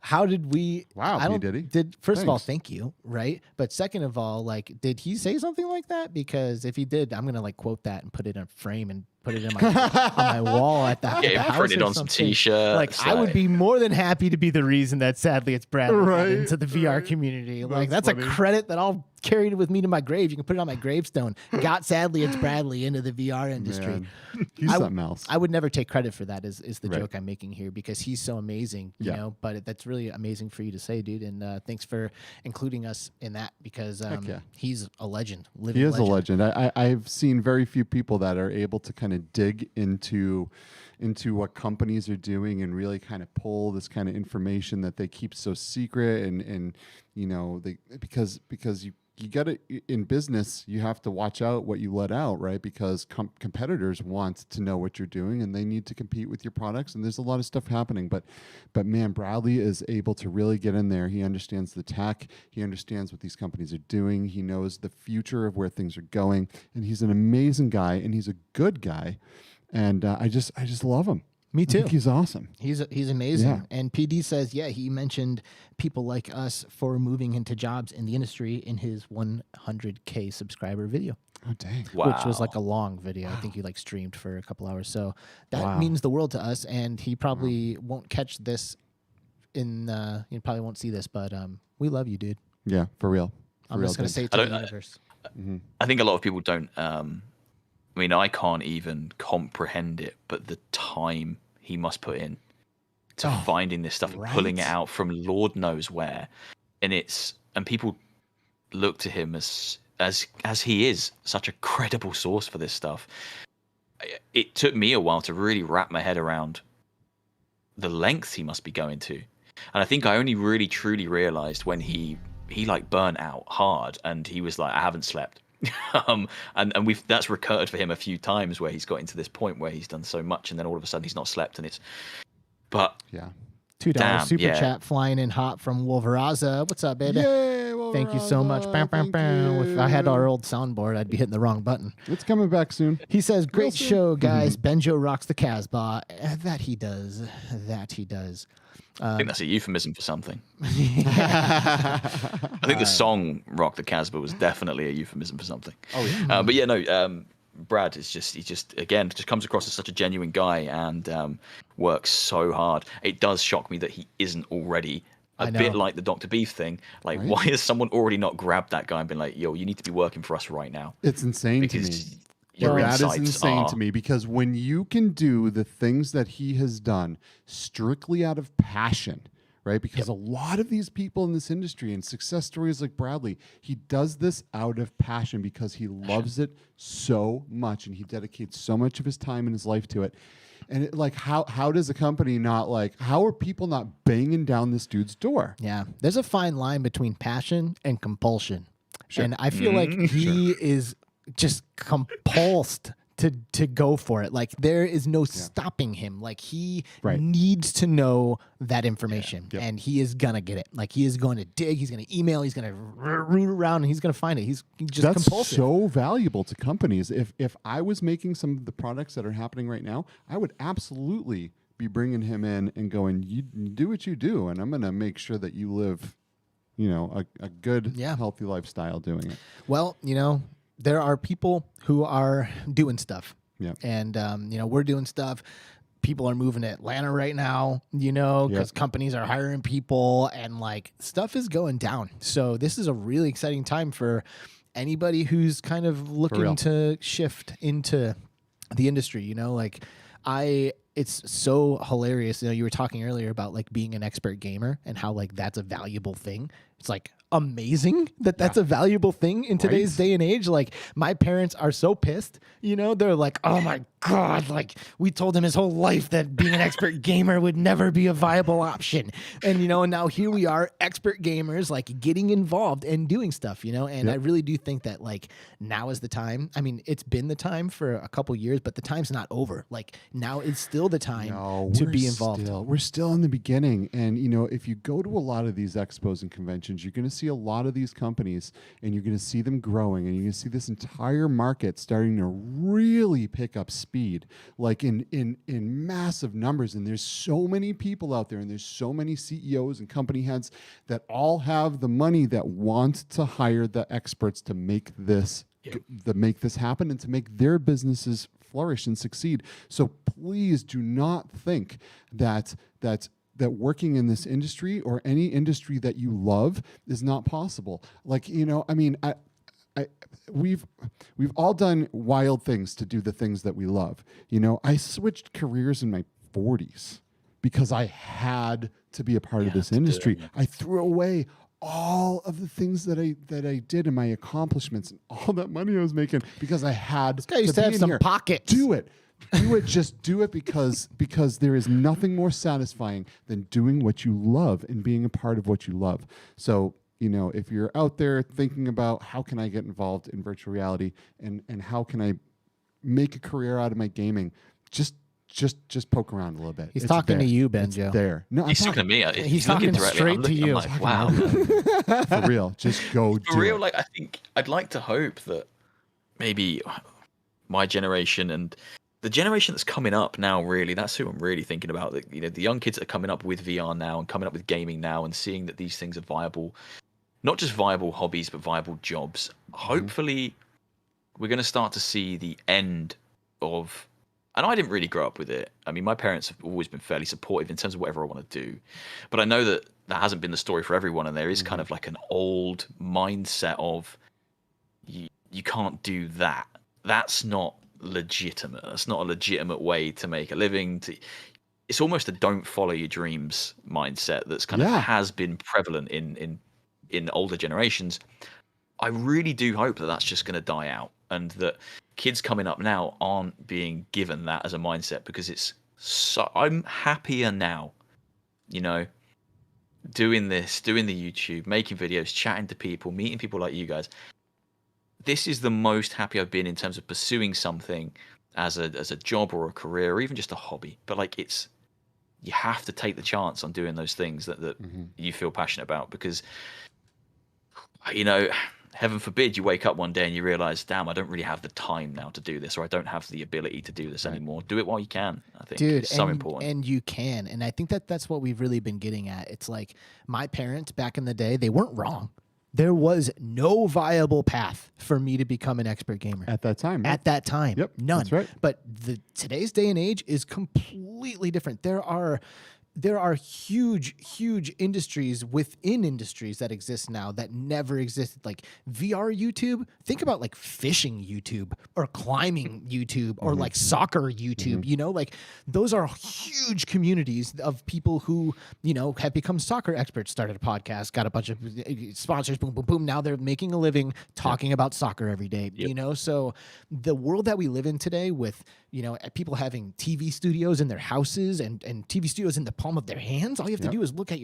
How did we? Wow, did he? First of all, thank you, right? But second of all, like, did he say something like that? Because if he did, I'm gonna like quote that and put it in a frame and put it in my on my wall at the house. Print it on some t-shirts. Like, I would be more than happy to be the reason that Sadly It's Bradley into the VR community. Like, that's funny. A credit that I'll carry with me to my grave. You can put it on my gravestone. Got Sadly It's Bradley into the VR industry. Man. He's something else. I would never take credit for that. Is the joke I'm making here, because he's so amazing, you know. But that's really amazing for you to say, dude. And thanks for including us in that, because he's a legend. He is a legend. I've seen very few people that are able to kind of dig into what companies are doing and really kind of pull this kind of information that they keep so secret, and you know, because you got to, in business, you have to watch out what you let out, right? Because competitors want to know what you're doing, and they need to compete with your products, and there's a lot of stuff happening. But man, Bradley is able to really get in there. He understands the tech. He understands what these companies are doing. He knows the future of where things are going, and he's an amazing guy, and he's a good guy, and I just love him. Me too. I think he's awesome. He's amazing. Yeah. And PD says, he mentioned people like us for moving into jobs in the industry in his 100K subscriber video. Oh, dang. Wow. Which was like a long video. I think he like streamed for a couple hours. So that means the world to us. And he probably won't catch this you probably won't see this, but we love you, dude. Yeah, for real. I'm just going to say it to the universe. I think a lot of people don't... I mean, I can't even comprehend it, but the time he must put in to finding this stuff and pulling it out from Lord knows where, and people look to him as he is such a credible source for this stuff. It took me a while to really wrap my head around the lengths he must be going to. And I think I only really truly realized when he like burnt out hard, and he was like, I haven't slept. And we've that's recurred for him a few times where he's got into this point where he's done so much and then all of a sudden he's not slept, and it's yeah. $2 super chat flying in hot from Wolveraza. What's up, baby? Yay, Thank you so much. Bam, bam, bam. If I had our old soundboard, I'd be hitting the wrong button. It's coming back soon. He says, great show, guys. Benjo rocks the Casbah. That he does. That he does. I think that's a euphemism for something. I think the song "Rock the Casbah" was definitely a euphemism for something. Oh yeah. But yeah, no. Brad is he just comes across as such a genuine guy and works so hard. It does shock me that he isn't already a bit like the Dr. Beef thing. Like, why has someone already not grabbed that guy and been like, "Yo, you need to be working for us right now"? It's insane to me. That is insane to me, because when you can do the things that he has done strictly out of passion, right? Because a lot of these people in this industry and success stories like Bradley, he does this out of passion because he loves it so much and he dedicates so much of his time and his life to it. And how does a company not how are people not banging down this dude's door? Yeah, there's a fine line between passion and compulsion. Sure. And I feel like he is just compulsed to go for it. Like, there is no stopping him. Like, he needs to know that information, and he is gonna get it. Like, he is going to dig, he's gonna email, he's gonna root around, and he's gonna find it. He's just That's compulsive. so valuable to companies. If I was making some of the products that are happening right now, I would absolutely be bringing him in and going, you do what you do, and I'm gonna make sure that you live, a good, healthy lifestyle doing it. Well, there are people who are doing stuff. Yeah. And, we're doing stuff. People are moving to Atlanta right now, because companies are hiring people and stuff is going down. So this is a really exciting time for anybody who's kind of looking to shift into the industry, it's so hilarious. You were talking earlier about being an expert gamer and how that's a valuable thing. It's amazing that's a valuable thing in today's day and age. My parents are so pissed, they're like, oh my God, we told him his whole life that being an expert gamer would never be a viable option. And, and now here we are, expert gamers, getting involved and doing stuff, and I really do think that now is the time. I mean, it's been the time for a couple years, but the time's not over. Now is still the time to be involved. We're still in the beginning. And, if you go to a lot of these expos and conventions, you're going to see a lot of these companies and you're going to see them growing, and you're going to see this entire market starting to really pick up speed, in massive numbers. And there's so many people out there, and there's so many CEOs and company heads that all have the money that want to hire the experts to make this happen and to make their businesses flourish and succeed. So please do not think that working in this industry or any industry that you love is not possible. We've all done wild things to do the things that we love. I switched careers in my 40s because I had to be a part of this industry. I threw away all of the things that I did and my accomplishments and all that money I was making because I had this guy used to have some pockets. Do it. Just do it because there is nothing more satisfying than doing what you love and being a part of what you love. So, if you're out there thinking about how can I get involved in virtual reality and how can I make a career out of my gaming, just poke around a little bit. He's talking to you, Benjo. It's there. No, he's talking to me. He's talking straight to you. I'm like, wow. For real. Just go do real, it. I think I'd like to hope that maybe my generation and the generation that's coming up now, really, that's who I'm really thinking about. The young kids that are coming up with VR now and coming up with gaming now and seeing that these things are viable, not just viable hobbies, but viable jobs. Hopefully, we're going to start to see the end of. And I didn't really grow up with it. I mean, my parents have always been fairly supportive in terms of whatever I want to do. But I know that hasn't been the story for everyone. And there is kind of an old mindset of you can't do that. That's not legitimate. That's not a legitimate way to make a living. It's almost a don't follow your dreams mindset that's kind of has been prevalent in older generations. I really do hope that that's just going to die out and that kids coming up now aren't being given that as a mindset, because it's so I'm happier now, doing this, doing the YouTube, making videos, chatting to people, meeting people like you guys. This is the most happy I've been in terms of pursuing something as a job or a career or even just a hobby. But like you have to take the chance on doing those things that you feel passionate about, because heaven forbid you wake up one day and you realize, damn, I don't really have the time now to do this, or I don't have the ability to do this anymore. Do it while you can. I think it's so important. And you can. And I think that's what we've really been getting at. It's like my parents back in the day, they weren't wrong. There was no viable path for me to become an expert gamer. At that time. Right? At that time. Yep. None. That's right. But today's day and age is completely different. There are huge industries within industries that exist now that never existed. Like VR YouTube, think about like fishing YouTube or climbing YouTube or like soccer YouTube, like those are huge communities of people who, have become soccer experts, started a podcast, got a bunch of sponsors, boom, boom, boom. Now they're making a living talking about soccer every day, so the world that we live in today with, people having TV studios in their houses and TV studios in the palm of their hands. All you have to do is look at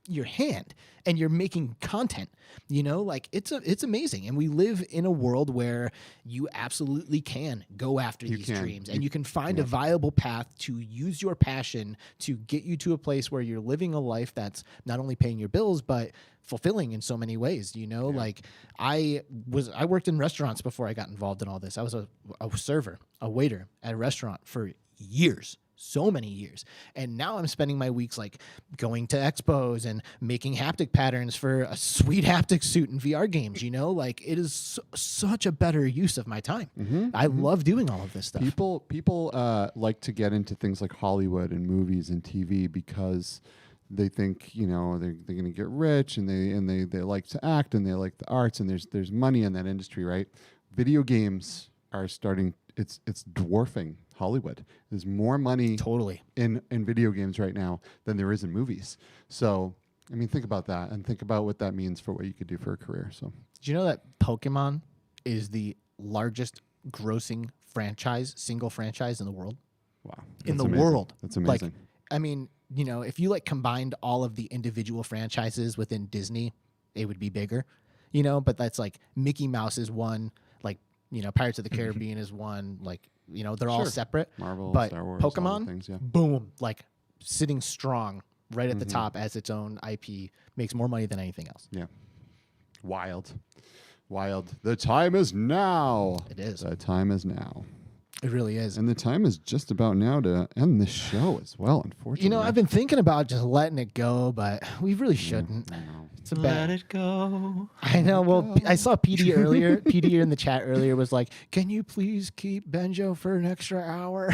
your hand and you're making content, like it's amazing. And we live in a world where you absolutely can go after these dreams and you can find a viable path to use your passion to get you to a place where you're living a life that's not only paying your bills, but fulfilling in so many ways, like I worked in restaurants before I got involved in all this. I was a server, a waiter at a restaurant for years. So many years. And now I'm spending my weeks like going to expos and making haptic patterns for a sweet haptic suit in VR games, like it is such a better use of my time. I love doing all of this stuff. People like to get into things like Hollywood and movies and TV because they think, they're going to get rich and they like to act and they like the arts and there's money in that industry, right? Video games are starting, it's dwarfing Hollywood. There's more money in video games right now than there is in movies. So, I mean, think about that and think about what that means for what you could do for a career. So, do you know that Pokemon is the largest grossing single franchise in the world? Wow. In the world. That's amazing. Like, I mean, if you like combined all of the individual franchises within Disney, it would be bigger, but that's like Mickey Mouse is one, like, Pirates of the Caribbean is one, like, they're all separate. Marvel, but Star Wars, Pokemon, things, boom, like sitting strong right at the top as its own IP, makes more money than anything else. Yeah. Wild. The time is now. It is. The time is now. It really is. And the time is just about now to end this show as well, unfortunately. I've been thinking about just letting it go, but we really shouldn't. I know. It's a bad. Let it go. I know. Well, I saw PD earlier. PD in the chat earlier was like, "Can you please keep Benjo for an extra hour?"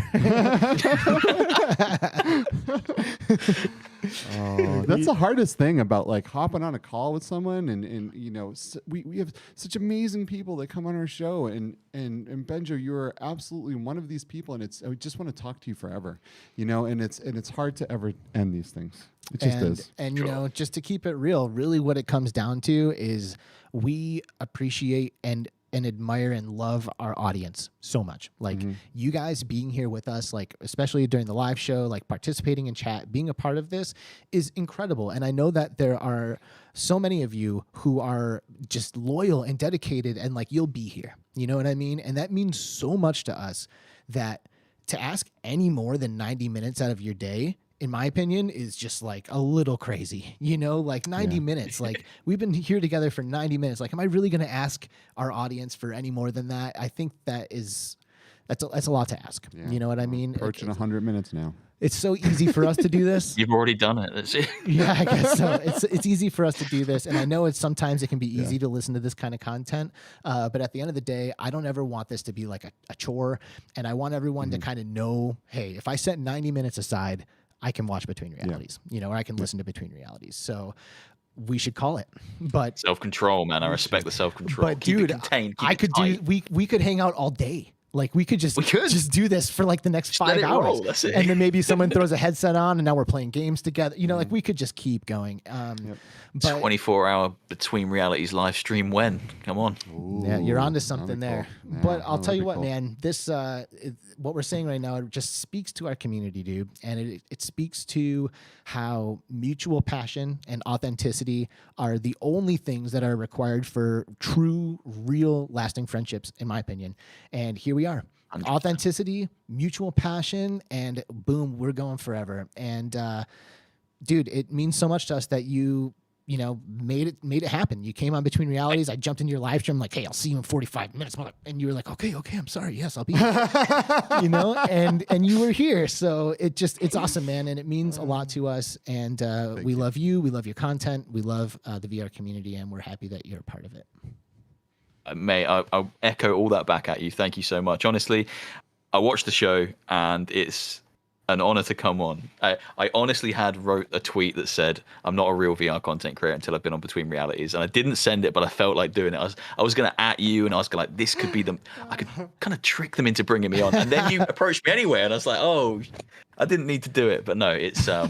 That's the hardest thing about like hopping on a call with someone, and we have such amazing people that come on our show, and Benjo, you're absolutely one of these people, and I just want to talk to you forever, and it's hard to ever end these things. It just is. And just to keep it real, really what it comes down to is we appreciate and admire and love our audience so much. Like you guys being here with us, like especially during the live show, like participating in chat, being a part of this is incredible. And I know that there are so many of you who are just loyal and dedicated and like you'll be here. You know what I mean? And that means so much to us that to ask any more than 90 minutes out of your day, in my opinion, is just like a little crazy, like 90 minutes. Like we've been here together for 90 minutes. Like, am I really going to ask our audience for any more than that? I think that's a lot to ask. Yeah. You know what I mean? Approaching 100 minutes now. It's so easy for us to do this. You've already done it. That's it. Yeah, I guess so. It's easy for us to do this. And I know sometimes it can be easy to listen to this kind of content. But at the end of the day, I don't ever want this to be like a chore. And I want everyone to kind of know, hey, if I set 90 minutes aside, I can watch Between Realities, or I can listen to Between Realities. So we should call it. But self-control, man. I respect the self-control. But keep dude, it contained. We could hang out all day. Like we could just do this for like the next 5 hours, That's it. and then maybe someone throws a headset on, and now we're playing games together. You know, like we could just keep going. But 24-hour Between Realities live stream. When? Come on. yeah, you're onto something there. Cool. Yeah, But I'll tell you what, cool. man, this what we're saying right now, it just speaks to our community, dude, and it speaks to how mutual passion and authenticity are the only things that are required for true, real, lasting friendships, in my opinion. And here we are. 100%. Authenticity, mutual passion, and boom, we're going forever. And dude, it means so much to us that you made it happen. You came on Between Realities. I jumped into your live stream like, hey, I'll see you in 45 minutes. And you were like, okay, I'm sorry. Yes, I'll be here. And you were here. So it's awesome, man. And it means a lot to us. And we love you. We love your content. We love the VR community, and we're happy that you're a part of it. Mate, I'll echo all that back at you. Thank you so much. Honestly, I watched the show and it's an honor to come on. I honestly wrote a tweet that said, I'm not a real VR content creator until I've been on Between Realities. And I didn't send it, but I felt like doing it. I was going to at you, and I was going to like, this could be them. I could kind of trick them into bringing me on. And then you approached me anyway. And I was like, oh, I didn't need to do it. But no, it's a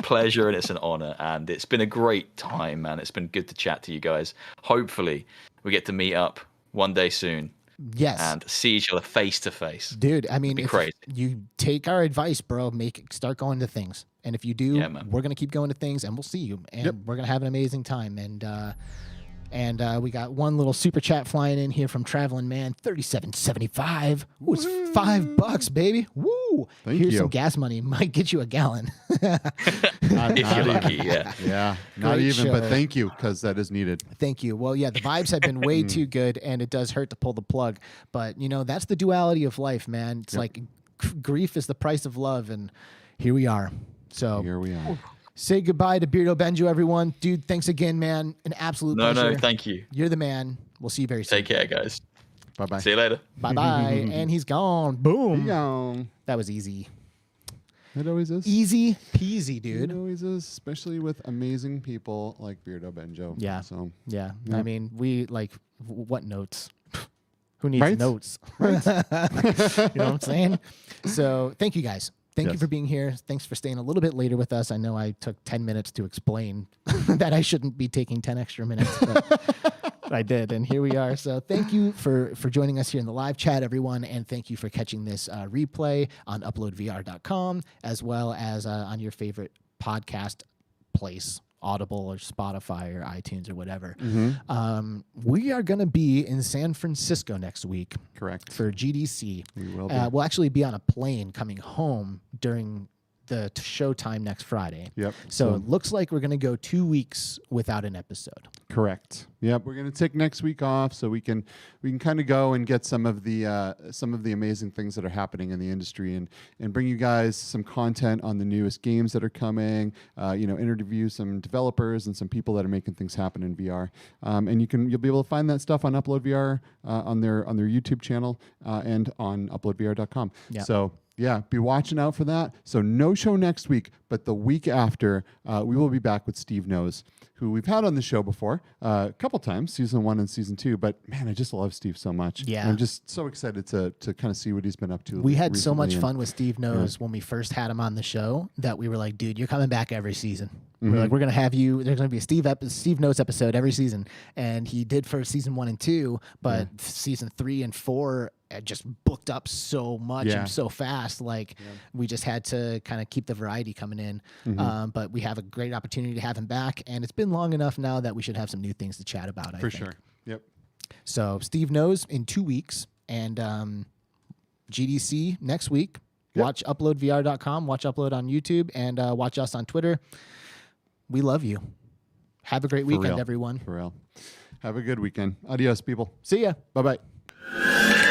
pleasure and it's an honor. And it's been a great time, man. It's been good to chat to you guys. Hopefully we get to meet up one day soon. Yes. And see each other face to face. Dude, I mean, if crazy. you take our advice, bro, start going to things. And if you do, we're going to keep going to things, and we'll see you. And we're going to have an amazing time. And we got one little super chat flying in here from Traveling Man, 37.75. Ooh, it's $5, baby. Woo! Here's some gas money. Might get you a gallon. If you're lucky, yeah. Yeah, not Great even, show. but thank you, because that is needed. Thank you. Well, yeah, the vibes have been way too good, and it does hurt to pull the plug. But, that's the duality of life, man. It's like grief is the price of love, and here we are. So Here we are. say goodbye to Beardo Benjo, everyone. Dude, thanks again, man. An absolute pleasure. No, thank you. You're the man. We'll see you very soon. Take care, guys. Bye-bye. See you later. Bye-bye. And he's gone. Boom. Yeah. That was easy. It always is. Easy peasy, dude. It always is, especially with amazing people like Beardo Benjo. Yeah. So Yeah. Yeah. I mean, what notes? Who needs notes? You know what I'm saying? So thank you guys. Thank you for being here. Thanks for staying a little bit later with us. I know I took 10 minutes to explain that I shouldn't be taking 10 extra minutes, but I did. And here we are. So thank you for joining us here in the live chat, everyone. And thank you for catching this replay on uploadvr.com, as well as on your favorite podcast place, Audible or Spotify or iTunes or whatever. We are going to be in San Francisco next week. correct. For GDC. We will be. We'll actually be on a plane coming home during the show time next Friday. Yep. So it looks like we're going to go 2 weeks without an episode. Correct. Yep. We're going to take next week off so we can kind of go and get some of the amazing things that are happening in the industry and bring you guys some content on the newest games that are coming. Interview some developers and some people that are making things happen in VR. And you'll be able to find that stuff on Upload VR on their YouTube channel and on uploadvr.com. Yep. So. Yeah, be watching out for that. So no show next week, but the week after, we will be back with Steve Knows, who we've had on the show before a couple times, season 1 and season 2. But man, I just love Steve so much. Yeah. And I'm just so excited to kind of see what he's been up to. We had so much recently. fun with Steve Knows when we first had him on the show that we were like, dude, you're coming back every season. We're like, we're going to have you. There's going to be a Steve Knows episode every season. And he did for season 1 and 2, but season 3 and 4 just booked up so much and so fast. We just had to kind of keep the variety coming in. But we have a great opportunity to have him back. And it's been long enough now that we should have some new things to chat about, I think. For sure. Yep. So Steve Knows in 2 weeks, and GDC next week. Yep. Watch uploadvr.com, watch Upload on YouTube, and watch us on Twitter. We love you. Have a great weekend, everyone. For real. Have a good weekend. Adios, people. See ya. Bye-bye.